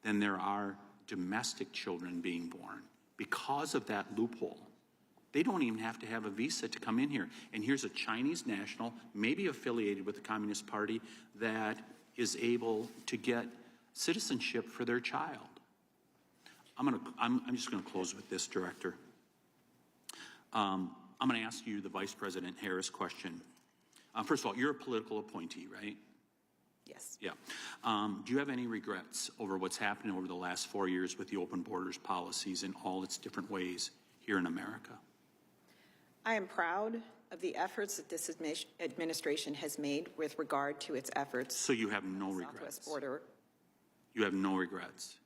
than there are domestic children being born because of that loophole. They don't even have to have a visa to come in here. And here's a Chinese national, maybe affiliated with the Communist Party, that is able to get citizenship for their child. I'm just going to close with this, Director. I'm going to ask you the Vice President Harris question. First of all, you're a political appointee, right? yes. Yeah. Do you have any regrets over what's happened over the last 4 years with the open borders policies in all its different ways here in America? I am proud of the efforts that this administration has made with regard to its efforts. So you have no on the regrets? Southwest border. You have no regrets?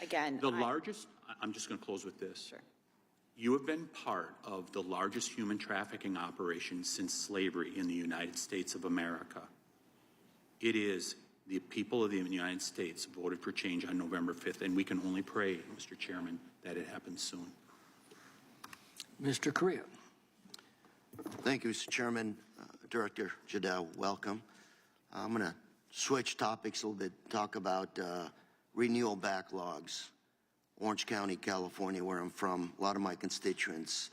Again, I'm just going to close with this. Sure. You have been part of the largest human trafficking operation since slavery in the United States of America. It is the people of the United States voted for change on November 5th, and we can only pray, Mr. Chairman, that it happens soon. Mr. Correa. Thank you, Mr. Chairman. Director Jadot, welcome. I'm going to switch topics a little bit, talk about renewal backlogs. Orange County, California, where I'm from, a lot of my constituents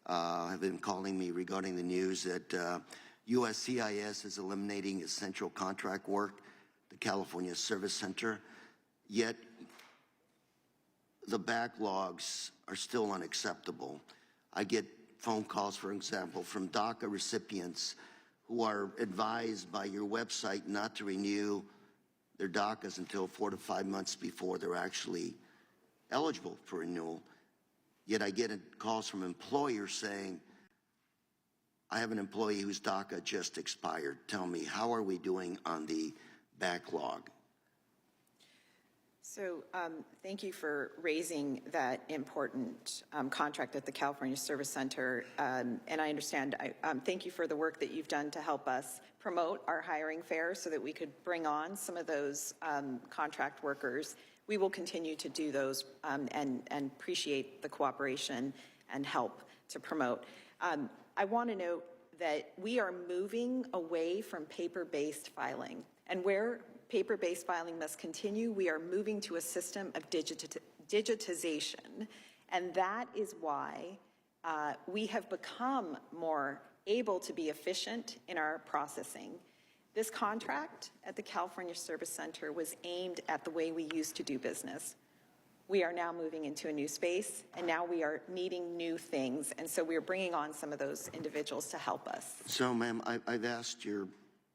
have been calling me regarding the news that USCIS is eliminating essential contract work, the California Service Center, yet the backlogs are still unacceptable. I get phone calls, for example, from DACA recipients who are advised by your website not to renew their DACAs until 4 to 5 months before they're actually eligible for renewal. Yet I get calls from employers saying, I have an employee whose DACA just expired. Tell me, how are we doing on the backlog? So thank you for raising that important contract at the California Service Center. And I understand, thank you for the work that you've done to help us promote our hiring fair so that we could bring on some of those contract workers. We will continue to do those and appreciate the cooperation and help to promote. I want to note that we are moving away from paper-based filing. And where paper-based filing must continue, we are moving to a system of digitization. And that is why we have become more able to be efficient in our processing. This contract at the California Service Center was aimed at the way we used to do business. We are now moving into a new space, and now we are needing new things. And so we are bringing on some of those individuals to help us. So, ma'am, I've asked your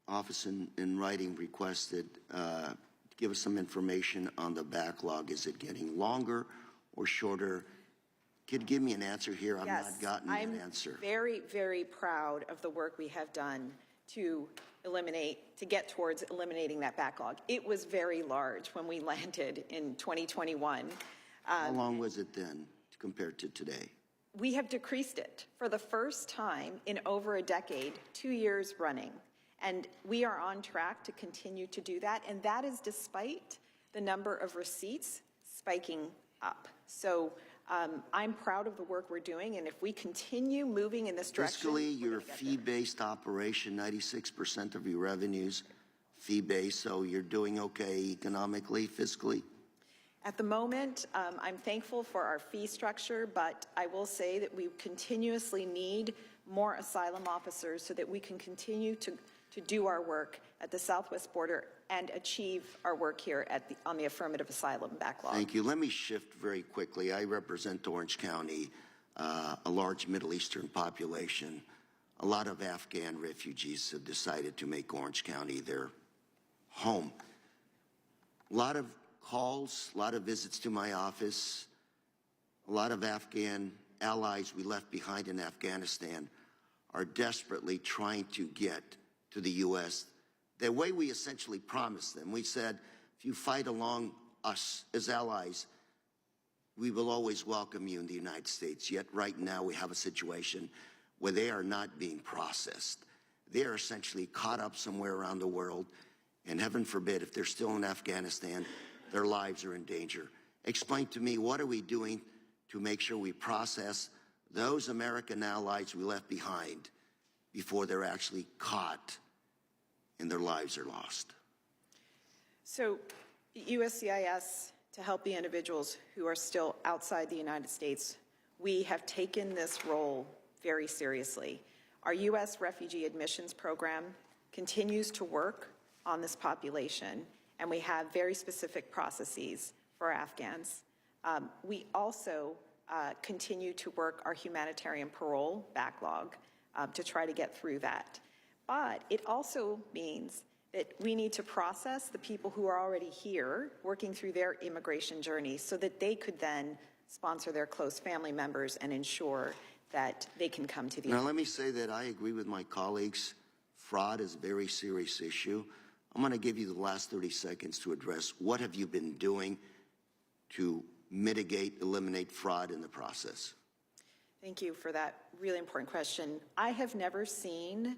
office in writing, requested to give us some information on the backlog. Is it getting longer or shorter? Could you give me an answer here? I've not gotten an answer. I'm very, very proud of the work we have done to get towards eliminating that backlog. It was very large when we landed in 2021. How long was it then compared to today? We have decreased it for the first time in over a decade, 2 years running. And we are on track to continue to do that. And that is despite the number of receipts spiking up. So I'm proud of the work we're doing, and if we continue moving in this direction, Fiscally, we're you're a gonna get there. fee-based operation, 96% of your revenues fee-based, so you're doing okay economically, fiscally? At the moment, I'm thankful for our fee structure, but I will say that we continuously need more asylum officers so that we can continue to do our work at the southwest border and achieve our work here on the affirmative asylum backlog. Thank you. Let me shift very quickly. I represent Orange County, a large Middle Eastern population. A lot of Afghan refugees have decided to make Orange County their home. A lot of calls, a lot of visits to my office, a lot of Afghan allies we left behind in Afghanistan are desperately trying to get to the U.S. the way we essentially promised them. We said, if you fight along us as allies, we will always welcome you in the United States. Yet right now we have a situation where they are not being processed. They are essentially caught up somewhere around the world, and heaven forbid, if they're still in Afghanistan, their lives are in danger. Explain to me, what are we doing to make sure we process those American allies we left behind before they're actually caught and their lives are lost? So USCIS, to help the individuals who are still outside the United States, we have taken this role very seriously. Our U.S. refugee admissions program continues to work on this population, and we have very specific processes for Afghans. We also continue to work our humanitarian parole backlog to try to get through that. But it also means that we need to process the people who are already here working through their immigration journey so that they could then sponsor their close family members and ensure that they can come to the Now, let me say that I agree with my colleagues. Fraud is a very serious issue. I'm going to give you the last 30 seconds to address what have you been doing to mitigate, eliminate fraud in the process. Thank you for that really important question. I have never seen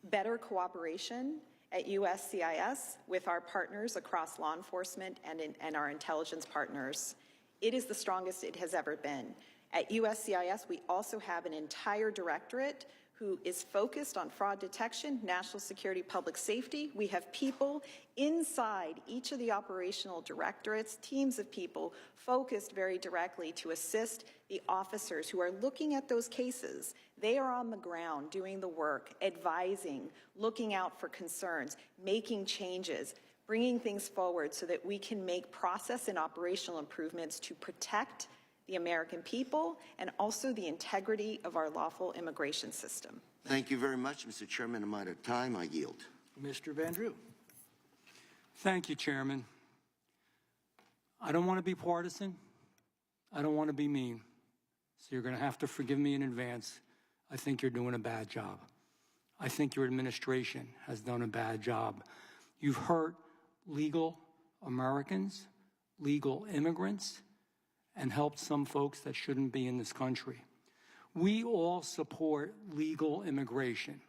better cooperation at USCIS with our partners across law enforcement and our intelligence partners. It is the strongest it has ever been. At USCIS, we also have an entire directorate who is focused on fraud detection, national security, public safety. We have people inside each of the operational directorates, teams of people focused very directly to assist the officers who are looking at those cases. They are on the ground doing the work, advising, looking out for concerns, making changes, bringing things forward so that we can make process and operational improvements to protect the American people and also the integrity of our lawful immigration system. Thank you very much, Mr. Chairman. I'm out of time. I yield. Mr. Van Drew. Thank you, Chairman. I don't want to be partisan. I don't want to be mean. So you're going to have to forgive me in advance. I think you're doing a bad job. I think your administration has done a bad job. You've hurt legal Americans, legal immigrants, and helped some folks that shouldn't be in this country. We all support legal immigration.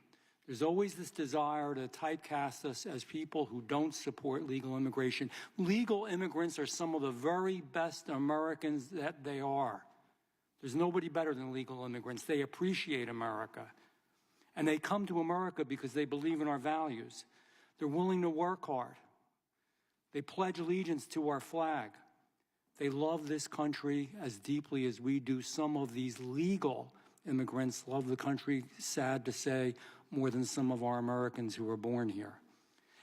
There's always this desire to typecast us as people who don't support legal immigration. Legal immigrants are some of the very best Americans that they are. There's nobody better than legal immigrants. They appreciate America. And they come to America because they believe in our values. They're willing to work hard. They pledge allegiance to our flag. They love this country as deeply as we do. Some of these legal immigrants love the country, sad to say, more than some of our Americans who were born here.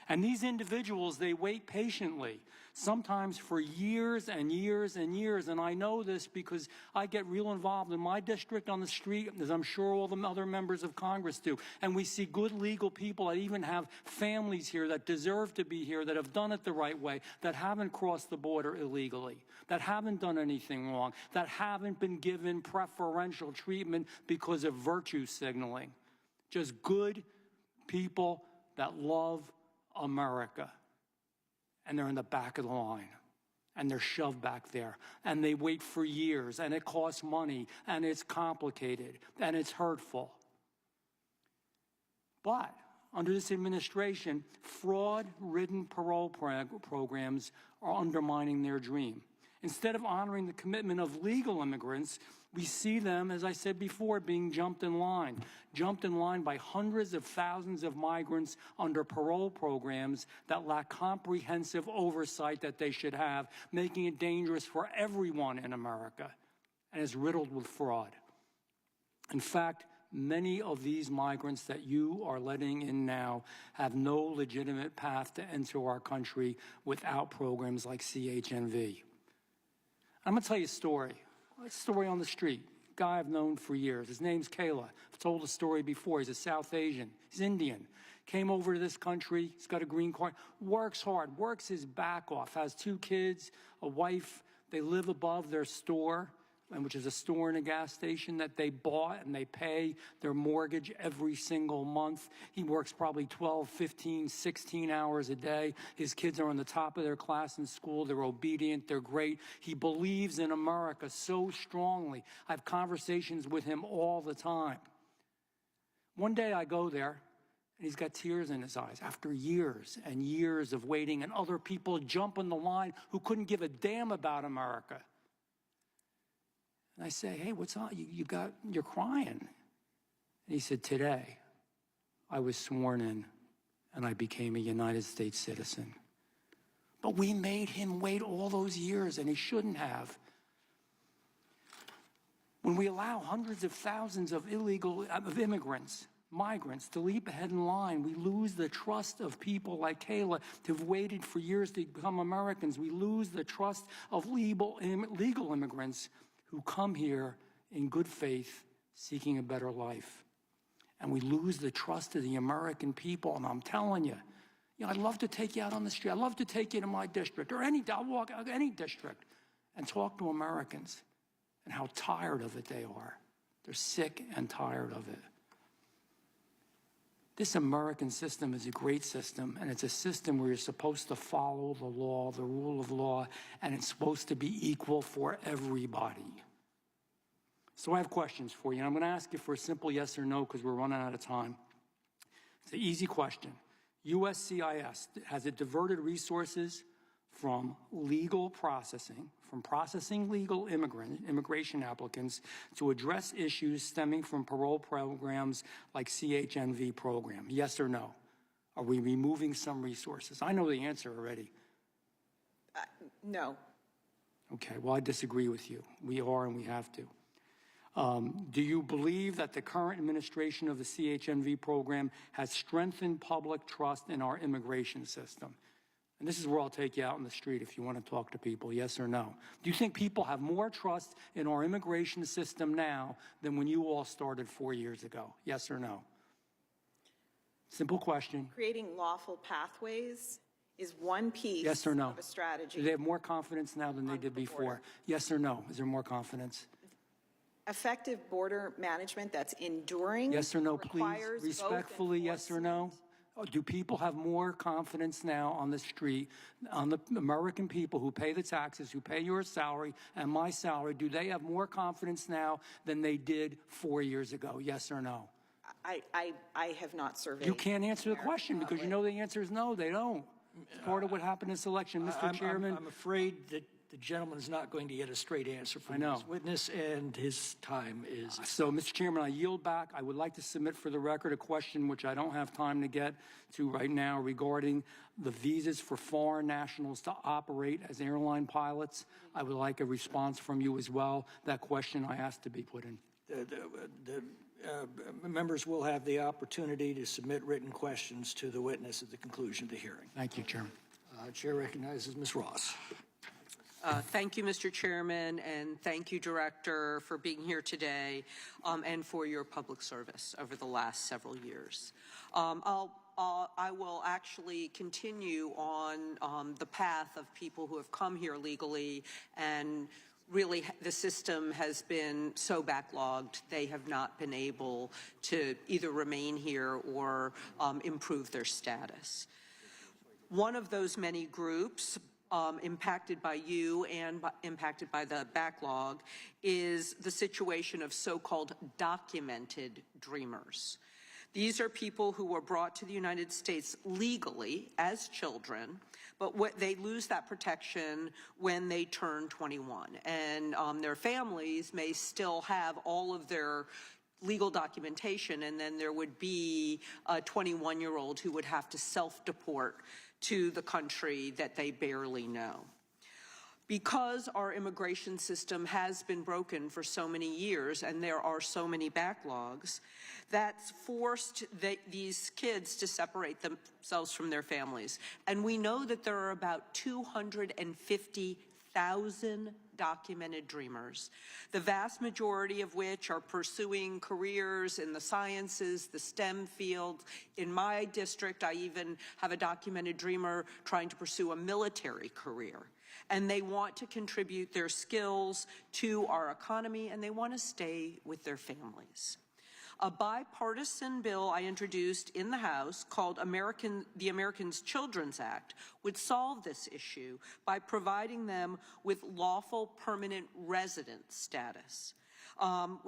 And these individuals, they wait patiently, sometimes for years and years and years. And I know this because I get real involved in my district on the street, as I'm sure all the other members of Congress do. And we see good legal people that even have families here that deserve to be here, that have done it the right way, that haven't crossed the border illegally, that haven't done anything wrong, that haven't been given preferential treatment because of virtue signaling. Just good people that love America. And they're in the back of the line. And they're shoved back there. And they wait for years. And it costs money. And it's complicated. And it's hurtful. But under this administration, fraud-ridden parole programs are undermining their dream. Instead of honoring the commitment of legal immigrants, we see them, as I said before, being jumped in line by hundreds of thousands of migrants under parole programs that lack comprehensive oversight that they should have, making it dangerous for everyone in America, and is riddled with fraud. In fact, many of these migrants that you are letting in now have no legitimate path to enter our country without programs like CHNV. I'm going to tell you a story on the street. A guy I've known for years. His name's Kayla. I've told the story before. He's a South Asian. He's Indian. Came over to this country. He's got a green card. Works hard. Works his back off. Has 2 kids, a wife. They live above their store, which is a store and a gas station that they bought, and they pay their mortgage every single month. He works probably 12, 15, 16 hours a day. His kids are on the top of their class in school. They're obedient. They're great. He believes in America so strongly. I have conversations with him all the time. One day I go there, and he's got tears in his eyes after years and years of waiting, and other people jump in the line who couldn't give a damn about America. And I say, hey, what's on? You're crying. And he said, today, I was sworn in and I became a United States citizen. But we made him wait all those years, and he shouldn't have. When we allow hundreds of thousands of immigrants, migrants, to leap ahead in line, we lose the trust of people like Kayla who've waited for years to become Americans. We lose the trust of legal immigrants who come here in good faith, seeking a better life. And we lose the trust of the American people. And I'm telling you, I'd love to take you out on the street. I'd love to take you to my district, or I'll walk out any district and talk to Americans and how tired of it they are. They're sick and tired of it. This American system is a great system, and it's a system where you're supposed to follow the law, the rule of law, and it's supposed to be equal for everybody. So I have questions for you, and I'm going to ask you for a simple yes or no because we're running out of time. It's an easy question. USCIS, has it diverted resources from legal processing, from processing legal immigration applicants to address issues stemming from parole programs like CHNV program? Yes or no? Are we removing some resources? I know the answer already. No. Okay, well, I disagree with you. We are and we have to. Do you believe that the current administration of the CHNV program has strengthened public trust in our immigration system? And this is where I'll take you out in the street if you want to talk to people, yes or no. Do you think people have more trust in our immigration system now than when you all started 4 years ago? Yes or no? Simple question. Creating lawful pathways is one piece Yes or no? of a strategy. Do they have more confidence now than they did before? Yes or no? Is there more confidence? Effective border management that's enduring. Yes or no, please? requires both Respectfully, yes or no? Do people have more confidence now on the street, on the American people who pay the taxes, who pay your salary and my salary, do they have more confidence now than they did 4 years ago? Yes or no? I have not surveyed. You can't answer the question because you know the answer is no, they don't. It's part of what happened in this election, Mr. Chairman. I'm afraid that the gentleman is not going to get a straight answer from this witness, and his time is. So, Mr. Chairman, I yield back. I would like to submit for the record a question which I don't have time to get to right now regarding the visas for foreign nationals to operate as airline pilots. I would like a response from you as well. That question I asked to be put in. Members will have the opportunity to submit written questions to the witness at the conclusion of the hearing. Thank you, Chairman. Chair recognizes Ms. Ross. Thank you, Mr. Chairman, and thank you, Director, for being here today and for your public service over the last several years. I will actually continue on the path of people who have come here legally, and really the system has been so backlogged they have not been able to either remain here or improve their status. One of those many groups impacted by you and impacted by the backlog is the situation of so-called documented dreamers. These are people who were brought to the United States legally as children, but they lose that protection when they turn 21. And their families may still have all of their legal documentation, and then there would be a 21-year-old who would have to self-deport to the country that they barely know. Because our immigration system has been broken for so many years and there are so many backlogs, that's forced these kids to separate themselves from their families. And we know that there are about 250,000 documented dreamers, the vast majority of which are pursuing careers in the sciences, the STEM field. In my district, I even have a documented dreamer trying to pursue a military career. And they want to contribute their skills to our economy, and they want to stay with their families. A bipartisan bill I introduced in the House called the Americans Children's Act would solve this issue by providing them with lawful permanent resident status.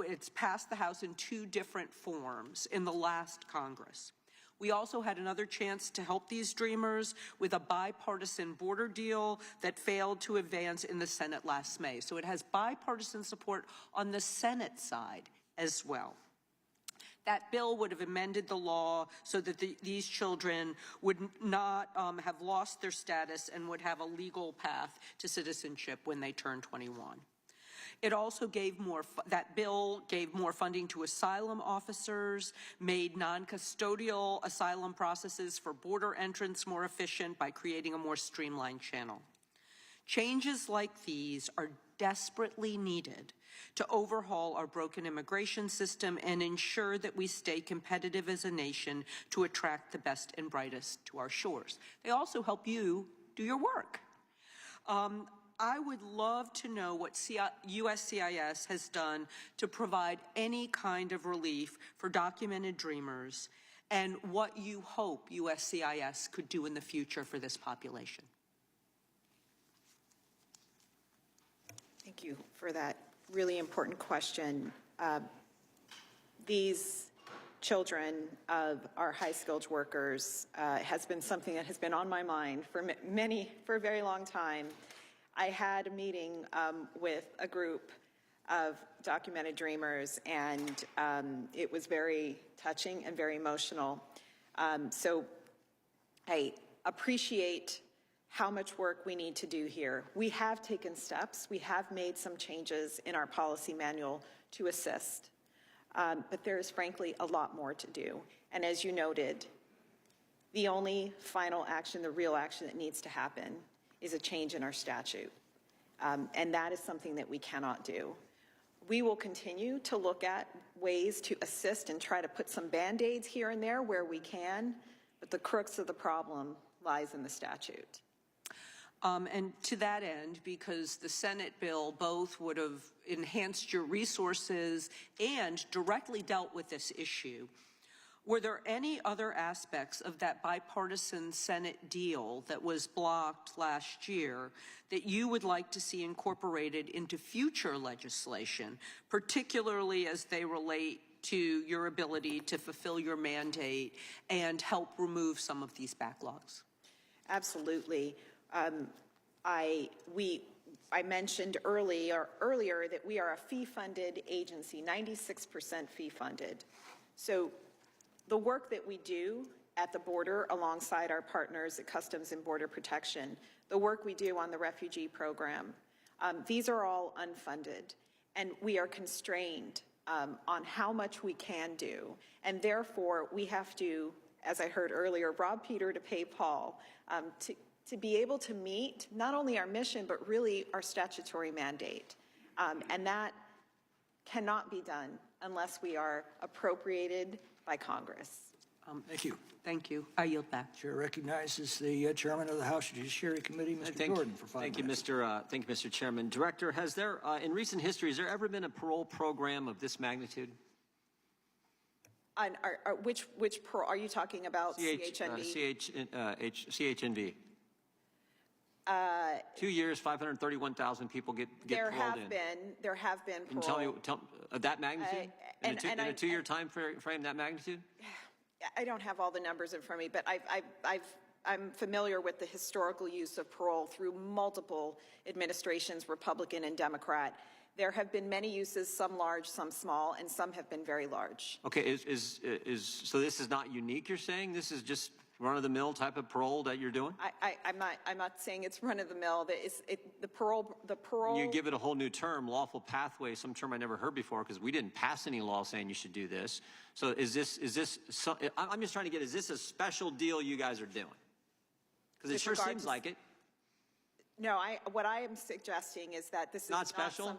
It's passed the House in 2 different forms in the last Congress. We also had another chance to help these dreamers with a bipartisan border deal that failed to advance in the Senate last May. So it has bipartisan support on the Senate side as well. That bill would have amended the law so that these children would not have lost their status and would have a legal path to citizenship when they turn 21. It also that bill gave more funding to asylum officers, made non-custodial asylum processes for border entrance more efficient by creating a more streamlined channel. Changes like these are desperately needed to overhaul our broken immigration system and ensure that we stay competitive as a nation to attract the best and brightest to our shores. They also help you do your work. I would love to know what USCIS has done to provide any kind of relief for documented dreamers and what you hope USCIS could do in the future for this population. Thank you for that really important question. These children of our high-skilled workers has been something that has been on my mind for a very long time. I had a meeting with a group of documented dreamers, and it was very touching and very emotional. So I appreciate how much work we need to do here. We have taken steps. We have made some changes in our policy manual to assist. But there is frankly a lot more to do. And as you noted, the only final action, the real action that needs to happen is a change in our statute. And that is something that we cannot do. We will continue to look at ways to assist and try to put some Band-Aids here and there where we can, but the crux of the problem lies in the statute. And to that end, because the Senate bill both would have enhanced your resources and directly dealt with this issue, were there any other aspects of that bipartisan Senate deal that was blocked last year that you would like to see incorporated into future legislation, particularly as they relate to your ability to fulfill your mandate and help remove some of these backlogs? Absolutely. I mentioned earlier that we are a fee-funded agency, 96% fee-funded. So the work that we do at the border alongside our partners at Customs and Border Protection, the work we do on the refugee program, these are all unfunded, and we are constrained on how much we can do. And therefore, we have to, as I heard earlier, rob Peter to pay Paul, to be able to meet not only our mission, but really our statutory mandate. And that cannot be done unless we are appropriated by Congress. Thank you. Thank you. I yield back. Chair recognizes the chairman of the House Judiciary Committee, Mr. Jordan, for 5 minutes. Thank you, Mr. Chairman. Director, has there, in recent history, has there ever been a parole program of this magnitude? Which parole are you talking about? CHNV? CHNV. 2 years, 531,000 people get paroled in. There have been parole. Tell that magnitude? In a 2-year time frame, that magnitude? I don't have all the numbers in front of me, but I'm familiar with the historical use of parole through multiple administrations, Republican and Democrat. There have been many uses, some large, some small, and some have been very large. Okay, so this is not unique, you're saying? This is just run-of-the-mill type of parole that you're doing? I'm not saying it's run-of-the-mill. The parole. You give it a whole new term, lawful pathway, some term I never heard before, because we didn't pass any law saying you should do this. So I'm just trying to get, is this a special deal you guys are doing? Because it sure seems like it. No, what I am suggesting is that this is not special.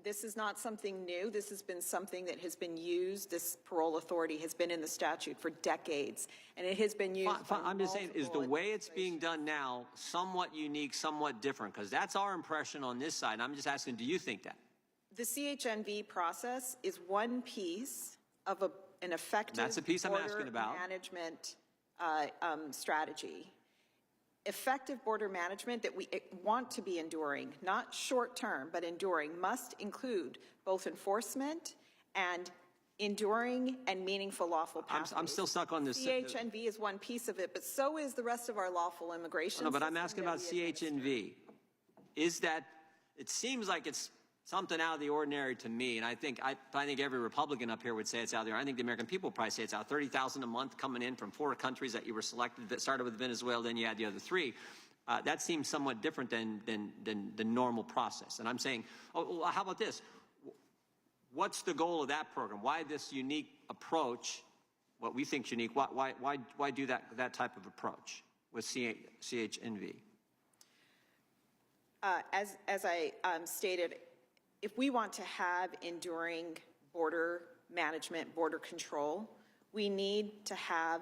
This is not something new. This has been something that has been used. This parole authority has been in the statute for decades, and it has been used. I'm just saying, is the way it's being done now somewhat unique, somewhat different? Because that's our impression on this side. I'm just asking, do you think that? The CHNV process is one piece of an effective that's a piece I'm asking about. Management strategy. Effective border management that we want to be enduring, not short-term, but enduring, must include both enforcement and enduring and meaningful lawful pathways. I'm still stuck on this. CHNV is one piece of it, but so is the rest of our lawful immigration. No, but I'm asking about CHNV. Is that, it seems like it's something out of the ordinary to me, and I think every Republican up here would say it's out there. I think the American people probably say it's out. 30,000 a month coming in from 4 countries that you were selected, that started with Venezuela, then you had the other 3. That seems somewhat different than the normal process. And I'm saying, oh, well, how about this? What's the goal of that program? Why this unique approach, what we think is unique, why do that type of approach with CHNV? As I stated, if we want to have enduring border management, border control, we need to have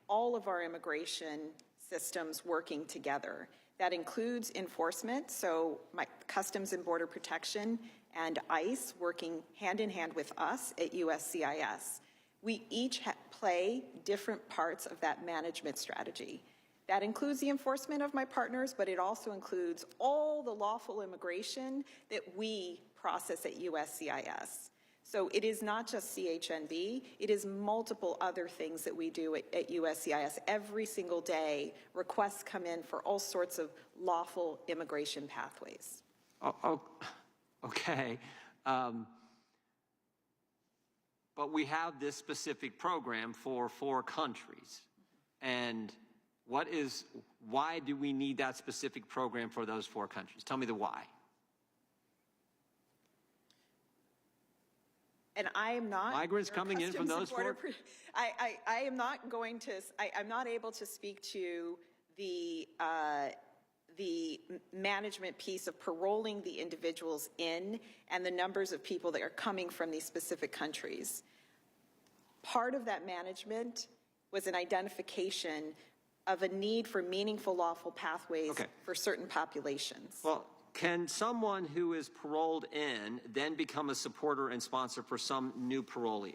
all of our immigration systems working together. That includes enforcement, so Customs and Border Protection and ICE working hand in hand with us at USCIS. We each play different parts of that management strategy. That includes the enforcement of my partners, but it also includes all the lawful immigration that we process at USCIS. So it is not just CHNV, it is multiple other things that we do at USCIS. Every single day, requests come in for all sorts of lawful immigration pathways. Oh, okay. But we have this specific program for 4 countries. And why do we need that specific program for those 4 countries? Tell me the why. And I am not. Migrants coming in from those 4? I am not going to, I'm not able to speak to the management piece of paroling the individuals in and the numbers of people that are coming from these specific countries. Part of that management was an identification of a need for meaningful lawful pathways for certain populations. Well, can someone who is paroled in then become a supporter and sponsor for some new parolee?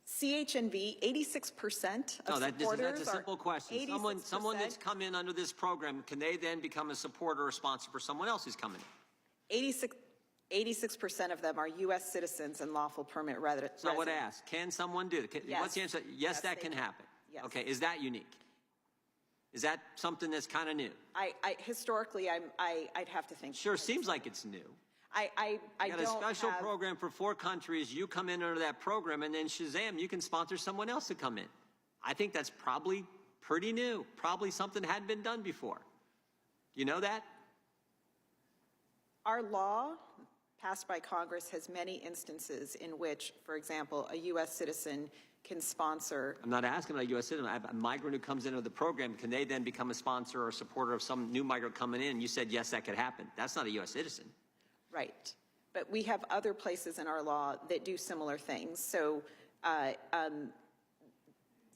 CHNV, 86% of supporters that's a simple question. Someone that's come in under this program, can they then become a supporter or sponsor for someone else who's coming in? 86% of them are U.S. citizens and lawful permanent residents. So I would ask, can someone do it? Yes. What's the answer? Yes, that can happen. Yes. Okay, is that unique? Is that something that's kind of new? Historically, I'd have to think. Sure, seems like it's new. I got a special program for 4 countries. You come in under that program, and then Shazam, you can sponsor someone else to come in. I think that's probably pretty new. Probably something hadn't been done before. You know that? Our law passed by Congress has many instances in which, for example, a U.S. citizen can sponsor. I'm not asking about a U.S. citizen. I have a migrant who comes into the program. Can they then become a sponsor or supporter of some new migrant coming in? You said, yes, that could happen. That's not a U.S. citizen. Right. But we have other places in our law that do similar things. So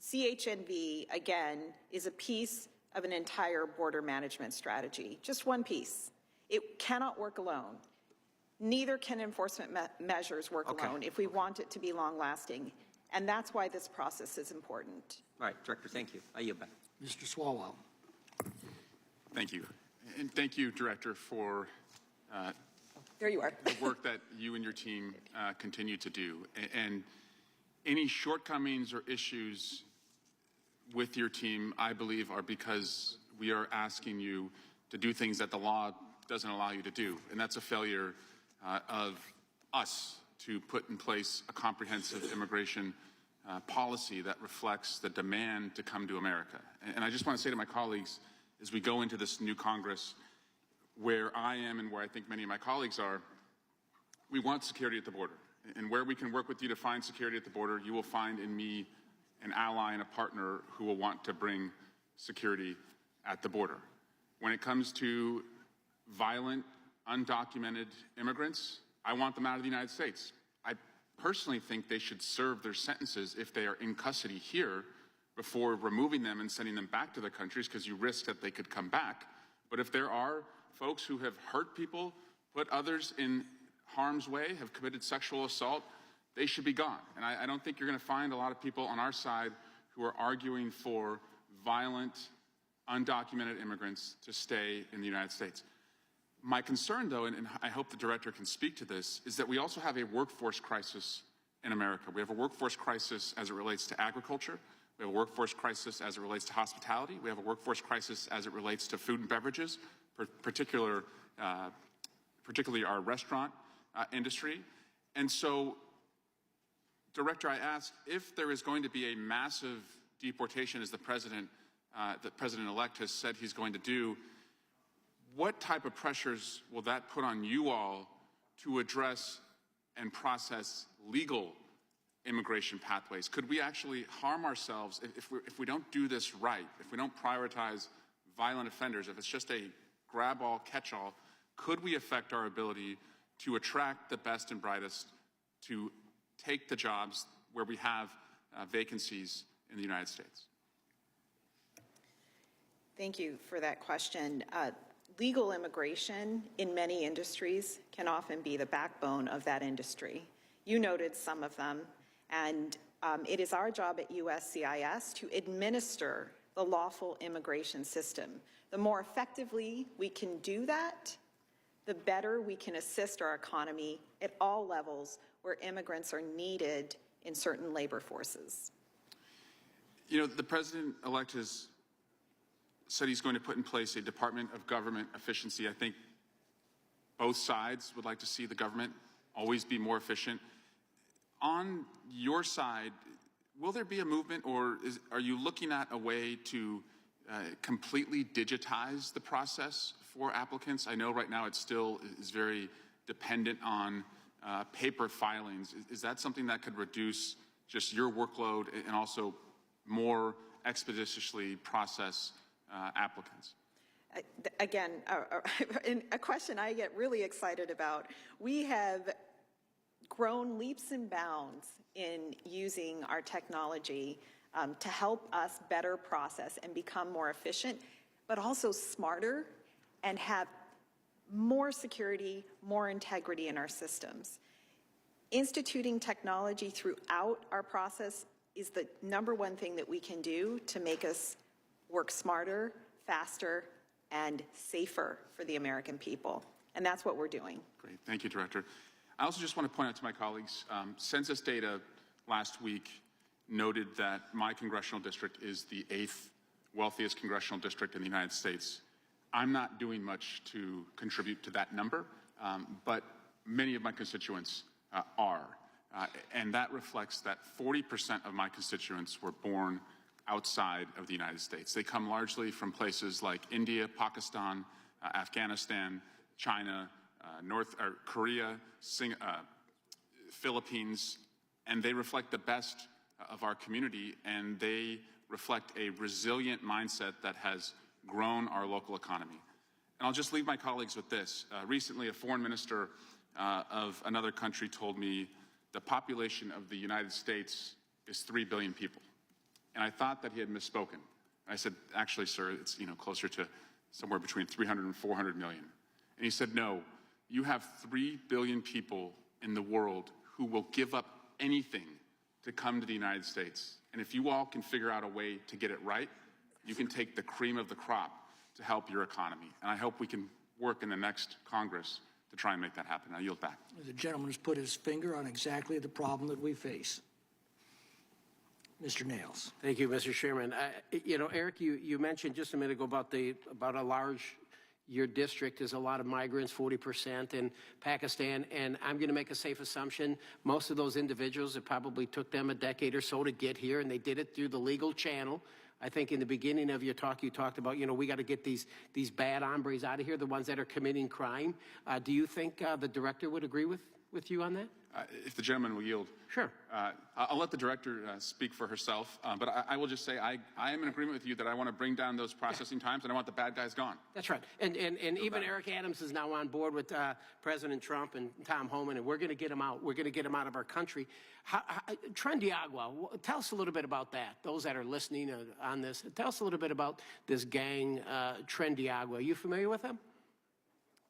CHNV, again, is a piece of an entire border management strategy. Just one piece. It cannot work alone. Neither can enforcement measures work alone if we want it to be long-lasting. And that's why this process is important. All right, Director, thank you. I yield back. Mr. Swalwell. Thank you. And thank you, Director, for there you are. the work that you and your team continue to do. And any shortcomings or issues with your team, I believe, are because we are asking you to do things that the law doesn't allow you to do. And that's a failure of us to put in place a comprehensive immigration policy that reflects the demand to come to America. And I just want to say to my colleagues, as we go into this new Congress, where I am and where I think many of my colleagues are, we want security at the border. And where we can work with you to find security at the border, you will find in me an ally and a partner who will want to bring security at the border. When it comes to violent, undocumented immigrants, I want them out of the United States. I personally think they should serve their sentences if they are in custody here before removing them and sending them back to their countries, because you risk that they could come back. But if there are folks who have hurt people, put others in harm's way, have committed sexual assault, they should be gone. And I don't think you're going to find a lot of people on our side who are arguing for violent, undocumented immigrants to stay in the United States. My concern, though, and I hope the director can speak to this, is that we also have a workforce crisis in America. We have a workforce crisis as it relates to agriculture. We have a workforce crisis as it relates to hospitality. We have a workforce crisis as it relates to food and beverages, particularly our restaurant industry. And so, Director, I ask, if there is going to be a massive deportation, as the President-elect has said he's going to do, what type of pressures will that put on you all to address and process legal immigration pathways? Could we actually harm ourselves if we don't do this right, if we don't prioritize violent offenders, if it's just a grab-all, catch-all? Could we affect our ability to attract the best and brightest to take the jobs where we have vacancies in the United States? Thank you for that question. Legal immigration in many industries can often be the backbone of that industry. You noted some of them, and it is our job at USCIS to administer the lawful immigration system. The more effectively we can do that, the better we can assist our economy at all levels where immigrants are needed in certain labor forces. You know, the President-elect has said he's going to put in place a Department of Government Efficiency. I think both sides would like to see the government always be more efficient. On your side, will there be a movement, or are you looking at a way to completely digitize the process for applicants? I know right now it still is very dependent on paper filings. Is that something that could reduce just your workload and also more expeditiously process applicants? Again, a question I get really excited about. We have grown leaps and bounds in using our technology to help us better process and become more efficient, but also smarter and have more security, more integrity in our systems. Instituting technology throughout our process is the #1 thing that we can do to make us work smarter, faster, and safer for the American people. And that's what we're doing. Great. Thank you, Director. I also just want to point out to my colleagues, census data last week noted that my congressional district is the 8th wealthiest congressional district in the United States. I'm not doing much to contribute to that number, but many of my constituents are. And that reflects that 40% of my constituents were born outside of the United States. They come largely from places like India, Pakistan, Afghanistan, China, Korea, Philippines, and they reflect the best of our community, and they reflect a resilient mindset that has grown our local economy. And I'll just leave my colleagues with this. Recently, a foreign minister of another country told me the population of the United States is 3 billion people. And I thought that he had misspoken. I said, actually, sir, it's closer to somewhere between 300 and 400 million. And he said, no, you have 3 billion people in the world who will give up anything to come to the United States. And if you all can figure out a way to get it right, you can take the cream of the crop to help your economy. And I hope we can work in the next Congress to try and make that happen. I yield back. The gentleman has put his finger on exactly the problem that we face. Mr. Nails. Thank you, Mr. Chairman. You know, Eric, you mentioned just a minute ago about a large, your district is a lot of migrants, 40% in Pakistan, and I'm going to make a safe assumption. Most of those individuals, it probably took them a decade or so to get here, and they did it through the legal channel. I think in the beginning of your talk, you talked about, you know, we got to get these bad hombres out of here, the ones that are committing crime. Do you think the director would agree with you on that? If the gentleman will yield. Sure. I'll let the director speak for herself, but I will just say I am in agreement with you that I want to bring down those processing times, and I want the bad guys gone. That's right. And even Eric Adams is now on board with President Trump and Tom Homan, and we're going to get them out. We're going to get them out of our country. Trendiagua, tell us a little bit about that. Those that are listening on this, tell us a little bit about this gang, Trendiagua. Are you familiar with them?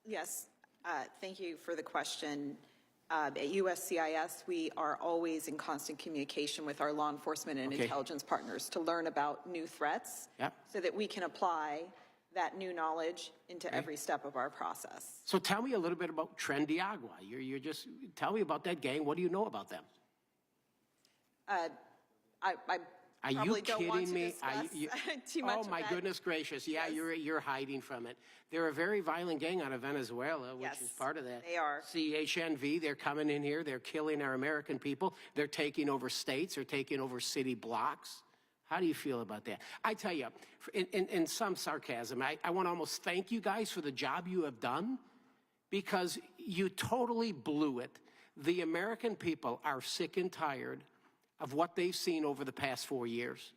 Yes. Thank you for the question. At USCIS, we are always in constant communication with our law enforcement and intelligence partners to learn about new threats so that we can apply that new knowledge into every step of our process. So tell me a little bit about Trendiagua. You're just, tell me about that gang. What do you know about them? I Are you probably don't want kidding to me? discuss too much Oh my of that. goodness gracious! Yeah, Yes. you're hiding from it. They're a very violent gang out of Venezuela, which is part of that. They are. CHNV. They're coming in here. They're killing our American people. They're taking over states. They're taking over city blocks. How do you feel about that? I tell you, in some sarcasm, I want to almost thank you guys for the job you have done, because you totally blew it. The American people are sick and tired of what they've seen over the past 4 years.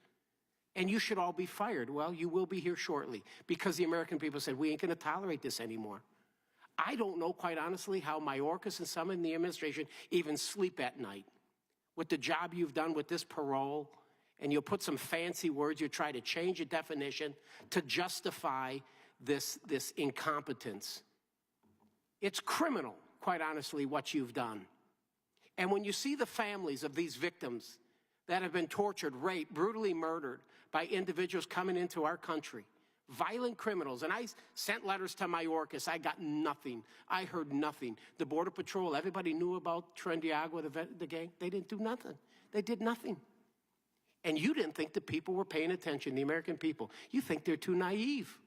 And you should all be fired. Well, you will be here shortly, because the American people said, we ain't going to tolerate this anymore. I don't know, quite honestly, how Mayorkas and some in the administration even sleep at night with the job you've done with this parole. And you'll put some fancy words, you try to change a definition to justify this incompetence. It's criminal, quite honestly, what you've done. And when you see the families of these victims that have been tortured, raped, brutally murdered by individuals coming into our country, violent criminals, and I sent letters to Mayorkas, I got nothing. I heard nothing. The Border Patrol, everybody knew about Trendiagua, the gang. They didn't do nothing. They did nothing. And you didn't think the people were paying attention, the American people. You think they're too naive.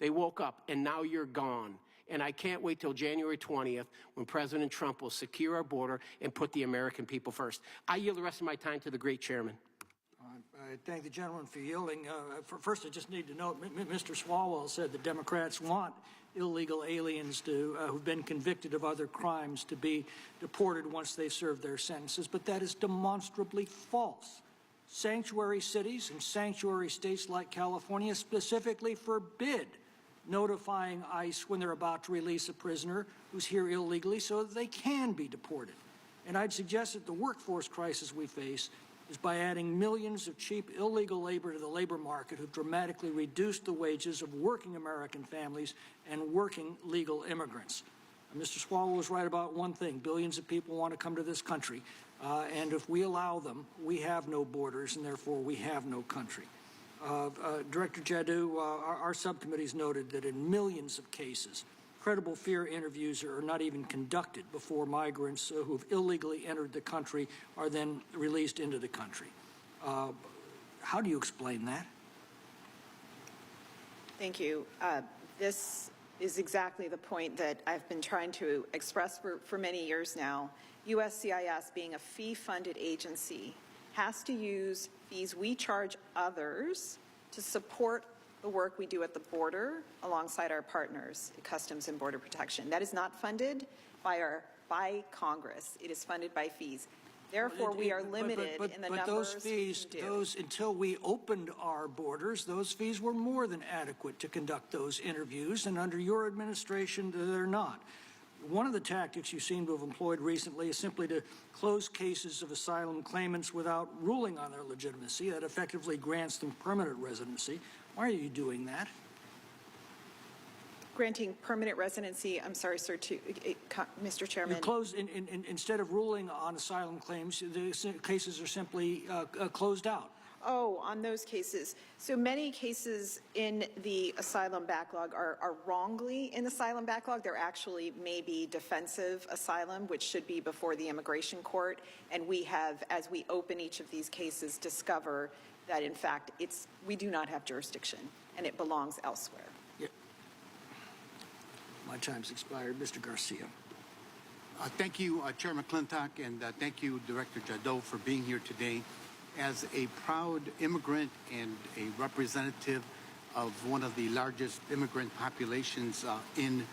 They woke up, and now you're gone. And I can't wait till January 20th when President Trump will secure our border and put the American people first. I yield the rest of my time to the great chairman. I thank the gentleman for yielding. First, I just need to note, Mr. Swalwell said the Democrats want illegal aliens who've been convicted of other crimes to be deported once they've served their sentences, but that is demonstrably false. Sanctuary cities and sanctuary states like California specifically forbid notifying ICE when they're about to release a prisoner who's here illegally so that they can be deported. And I'd suggest that the workforce crisis we face is by adding millions of cheap illegal labor to the labor market who've dramatically reduced the wages of working American families and working legal immigrants. Mr. Swalwell was right about one thing. Billions of people want to come to this country. And if we allow them, we have no borders, and therefore we have no country. Director Jadot, our subcommittees noted that in millions of cases, credible fear interviews are not even conducted before migrants who have illegally entered the country are then released into the country. How do you explain that? Thank you. This is exactly the point that I've been trying to express for many years now. USCIS, being a fee-funded agency, has to use fees we charge others to support the work we do at the border alongside our partners, Customs and Border Protection. That is not funded by Congress. It is funded by fees. Therefore, we are limited in the numbers those fees, we can do. until we opened our borders, those fees were more than adequate to conduct those interviews, and under your administration, they're not. One of the tactics you seem to have employed recently is simply to close cases of asylum claimants without ruling on their legitimacy. That effectively grants them permanent residency. Why are you doing that? Granting permanent residency, I'm sorry, sir, Mr. Chairman. You close, instead of ruling on asylum claims, the cases are simply closed out. Oh, on those cases. So many cases in the asylum backlog are wrongly in asylum backlog. They're actually maybe defensive asylum, which should be before the immigration court. And we have, as we open each of these cases, discover that in fact we do not have jurisdiction and it belongs elsewhere. Yeah. My time's expired. Mr. Garcia. Thank you, Chair McClintock, and thank you, Director Jadot, for being here today. As a proud immigrant and a representative of one of the largest immigrant populations in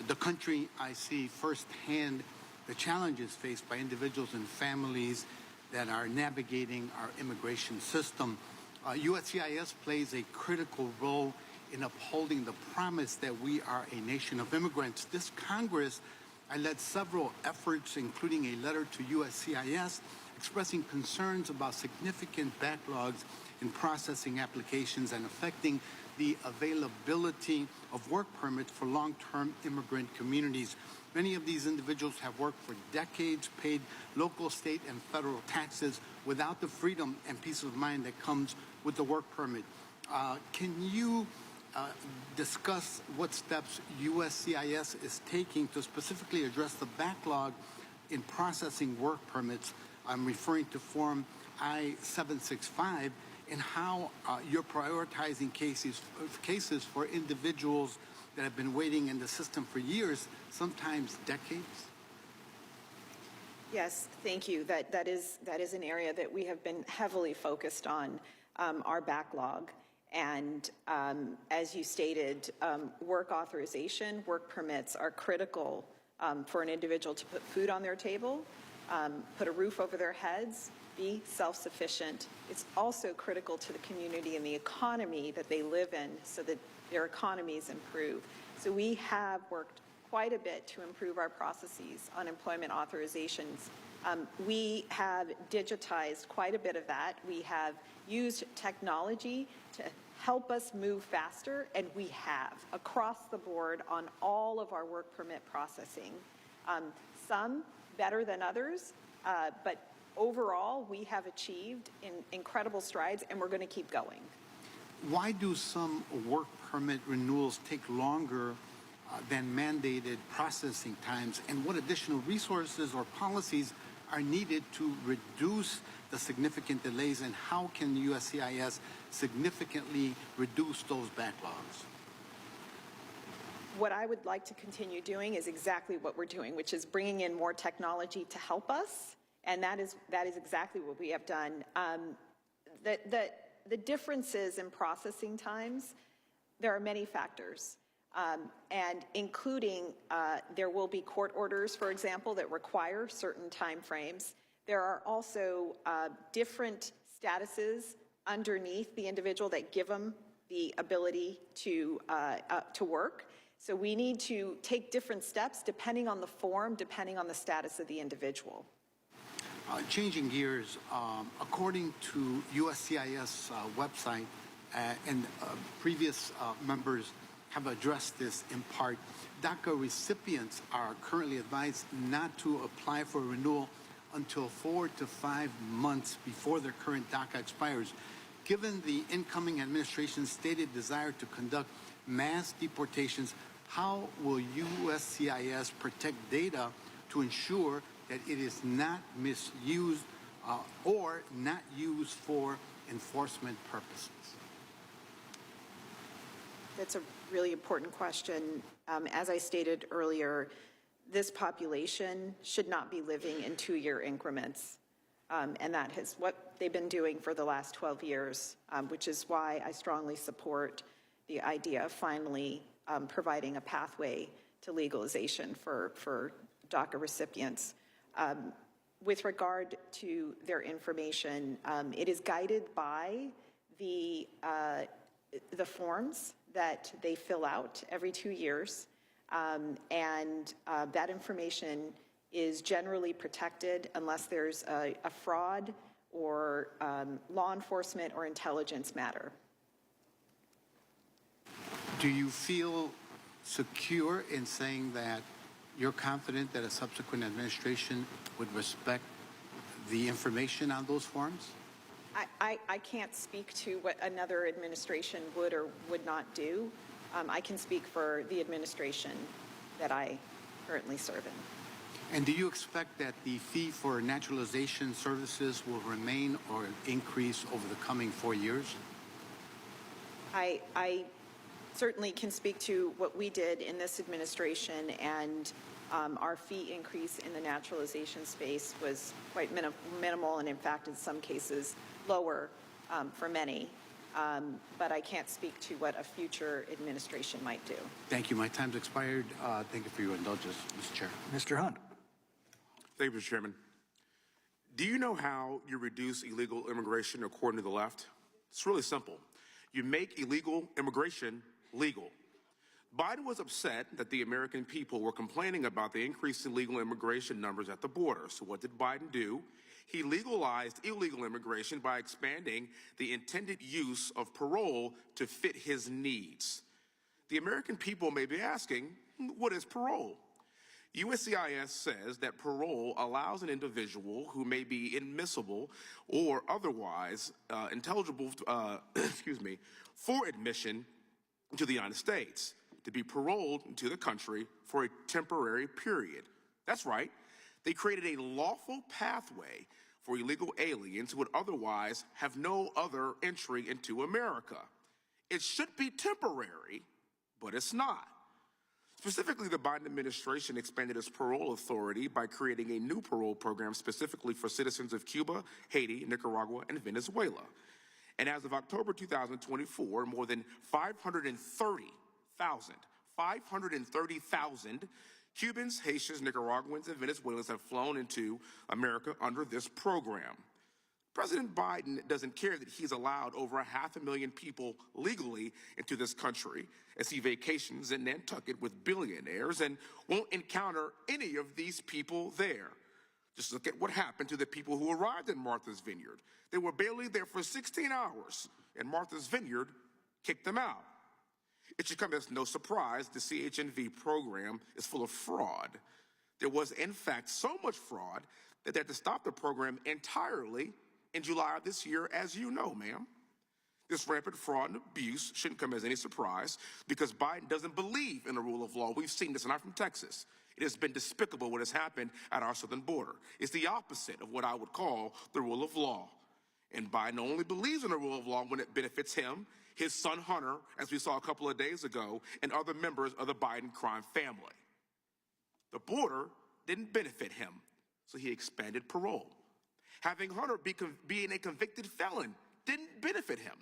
the country, I see firsthand the challenges faced by individuals and families that are navigating our immigration system. USCIS plays a critical role in upholding the promise that we are a nation of immigrants. This Congress, I led several efforts, including a letter to USCIS expressing concerns about significant backlogs in processing applications and affecting the availability of work permits for long-term immigrant communities. Many of these individuals have worked for decades, paid local, state, and federal taxes without the freedom and peace of mind that comes with the work permit. Can you discuss what steps USCIS is taking to specifically address the backlog in processing work permits? I'm referring to Form I-765, and how you're prioritizing cases for individuals that have been waiting in the system for years, sometimes decades? Yes, thank you. That is an area that we have been heavily focused on, our backlog. And as you stated, work authorization, work permits are critical for an individual to put food on their table, put a roof over their heads, be self-sufficient. It's also critical to the community and the economy that they live in so that their economies improve. So we have worked quite a bit to improve our processes on employment authorizations. We have digitized quite a bit of that. We have used technology to help us move faster, and we have across the board on all of our work permit processing. Some better than others, but overall we have achieved incredible strides, and we're going to keep going. Why do some work permit renewals take longer than mandated processing times, and what additional resources or policies are needed to reduce the significant delays, and how can USCIS significantly reduce those backlogs? What I would like to continue doing is exactly what we're doing, which is bringing in more technology to help us, and that is exactly what we have done. The differences in processing times, there are many factors, and including there will be court orders, for example, that require certain time frames. There are also different statuses underneath the individual that give them the ability to work. So we need to take different steps depending on the form, depending on the status of the individual. Changing gears, according to USCIS website, and previous members have addressed this in part, DACA recipients are currently advised not to apply for renewal until 4 to 5 months before their current DACA expires. Given the incoming administration's stated desire to conduct mass deportations, how will USCIS protect data to ensure that it is not misused or not used for enforcement purposes? That's a really important question. As I stated earlier, this population should not be living in 2-year increments. And that is what they've been doing for the last 12 years, which is why I strongly support the idea of finally providing a pathway to legalization for DACA recipients. With regard to their information, it is guided by the forms that they fill out every 2 years, and that information is generally protected unless there's a fraud or law enforcement or intelligence matter. Do you feel secure in saying that you're confident that a subsequent administration would respect the information on those forms? I can't speak to what another administration would or would not do. I can speak for the administration that I currently serve in. And do you expect that the fee for naturalization services will remain or increase over the coming 4 years? I certainly can speak to what we did in this administration, and our fee increase in the naturalization space was quite minimal, and in fact, in some cases, lower for many. But I can't speak to what a future administration might do. Thank you. My time's expired. Thank you for your indulgence, Mr. Chair. Mr. Hunt. Thank you, Mr. Chairman. Do you know how you reduce illegal immigration according to the left? It's really simple. You make illegal immigration legal. Biden was upset that the American people were complaining about the increase in illegal immigration numbers at the border. So what did Biden do? He legalized illegal immigration by expanding the intended use of parole to fit his needs. The American people may be asking, what is parole? USCIS says that parole allows an individual who may be admissible or otherwise ineligible for admission to the United States to be paroled into the country for a temporary period. That's right. They created a lawful pathway for illegal aliens who would otherwise have no other entry into America. It should be temporary, but it's not. Specifically, the Biden administration expanded its parole authority by creating a new parole program specifically for citizens of Cuba, Haiti, Nicaragua, and Venezuela. And as of October 2024, more than 530,000 Cubans, Haitians, Nicaraguans, and Venezuelans have flown into America under this program. President Biden doesn't care that he's allowed over 500,000 people legally into this country as he vacations in Nantucket with billionaires and won't encounter any of these people there. Just look at what happened to the people who arrived in Martha's Vineyard. They were barely there for 16 hours, and Martha's Vineyard kicked them out. It should come as no surprise the CHNV program is full of fraud. There was, in fact, so much fraud that they had to stop the program entirely in July of this year, as you know, ma'am. This rampant fraud and abuse shouldn't come as any surprise because Biden doesn't believe in the rule of law. We've seen this, and I'm from Texas. It has been despicable what has happened at our southern border. It's the opposite of what I would call the rule of law. And Biden only believes in the rule of law when it benefits him, his son Hunter, as we saw a couple of days ago, and other members of the Biden crime family. The border didn't benefit him, so he expanded parole. Having Hunter being a convicted felon didn't benefit him,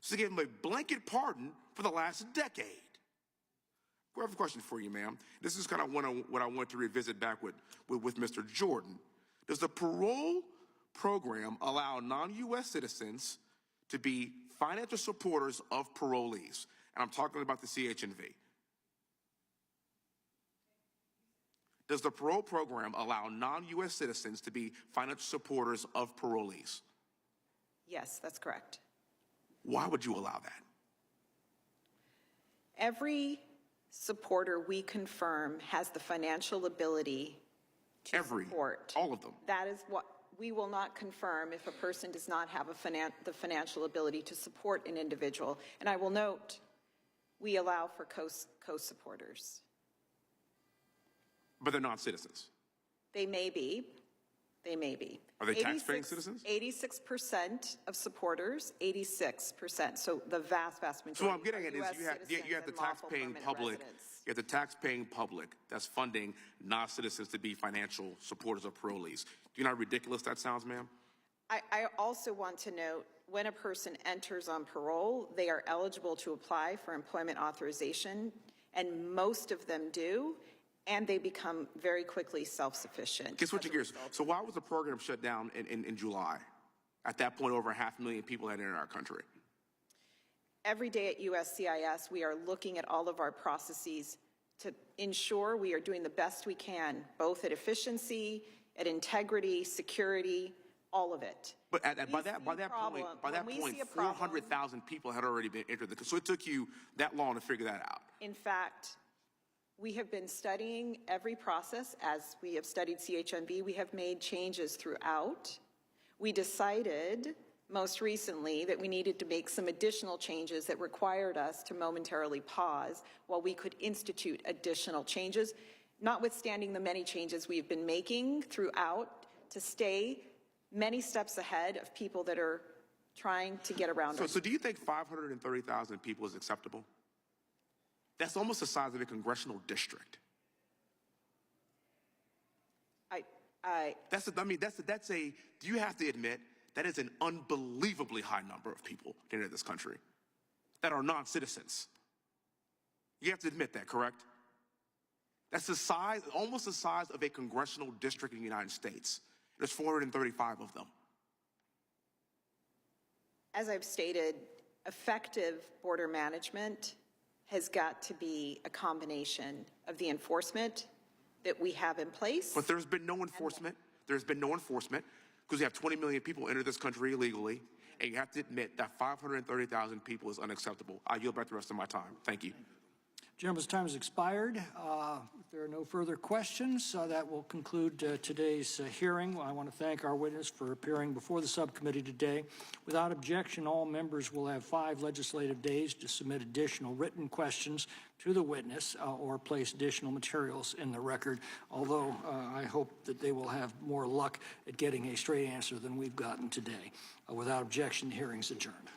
so he gave him a blanket pardon for the last decade. I have a question for you, ma'am. This is kind of what I want to revisit back with Mr. Jordan. Does the parole program allow non-U.S. citizens to be financial supporters of parolees? And I'm talking about the CHNV. Does the parole program allow non-U.S. citizens to be financial supporters of parolees? Yes, that's correct. Why would you allow that? Every supporter we confirm has the financial ability to support. All of them. That is what we will not confirm if a person does not have the financial ability to support an individual. And I will note, we allow for co-supporters. But they're not citizens. They may be. They may be. Are they tax-paying citizens? 86% of supporters, 86%. So the vast majority. So what I'm getting at is you have the and lawful tax-paying permanent public. residents. You have the tax-paying public that's funding non-citizens to be financial supporters of parolees. Do you know how ridiculous that sounds, ma'am? I also want to note, when a person enters on parole, they are eligible to apply for employment authorization, and most of them do, and they become very quickly self-sufficient. Okay, switching gears. So why was the program shut down in July? At that point, over 500,000 people had entered our country. Every day at USCIS, we are looking at all of our processes to ensure we are doing the best we can, both at efficiency, at integrity, security, all of it. But by that point, 400,000 people had already been entered. So it took you that long to figure that out. In fact, we have been studying every process. As we have studied CHNV, we have made changes throughout. We decided most recently that we needed to make some additional changes that required us to momentarily pause while we could institute additional changes, notwithstanding the many changes we've been making throughout to stay many steps ahead of people that are trying to get around us. So do you think 530,000 people is acceptable? That's almost the size of a congressional district. You have to admit, that is an unbelievably high number of people in this country that are non-citizens. You have to admit that, correct? That's the size, almost the size of a congressional district in the United States. There's 435 of them. As I've stated, effective border management has got to be a combination of the enforcement that we have in place. But there's been no enforcement. There's been no enforcement because you have 20 million people enter this country illegally, and you have to admit that 530,000 people is unacceptable. I yield back the rest of my time. Thank you. Gentleman's time has expired. If there are no further questions, that will conclude today's hearing. I want to thank our witness for appearing before the subcommittee today. Without objection, all members will have 5 legislative days to submit additional written questions to the witness or place additional materials in the record, although I hope that they will have more luck at getting a straight answer than we've gotten today. Without objection, the hearing is adjourned.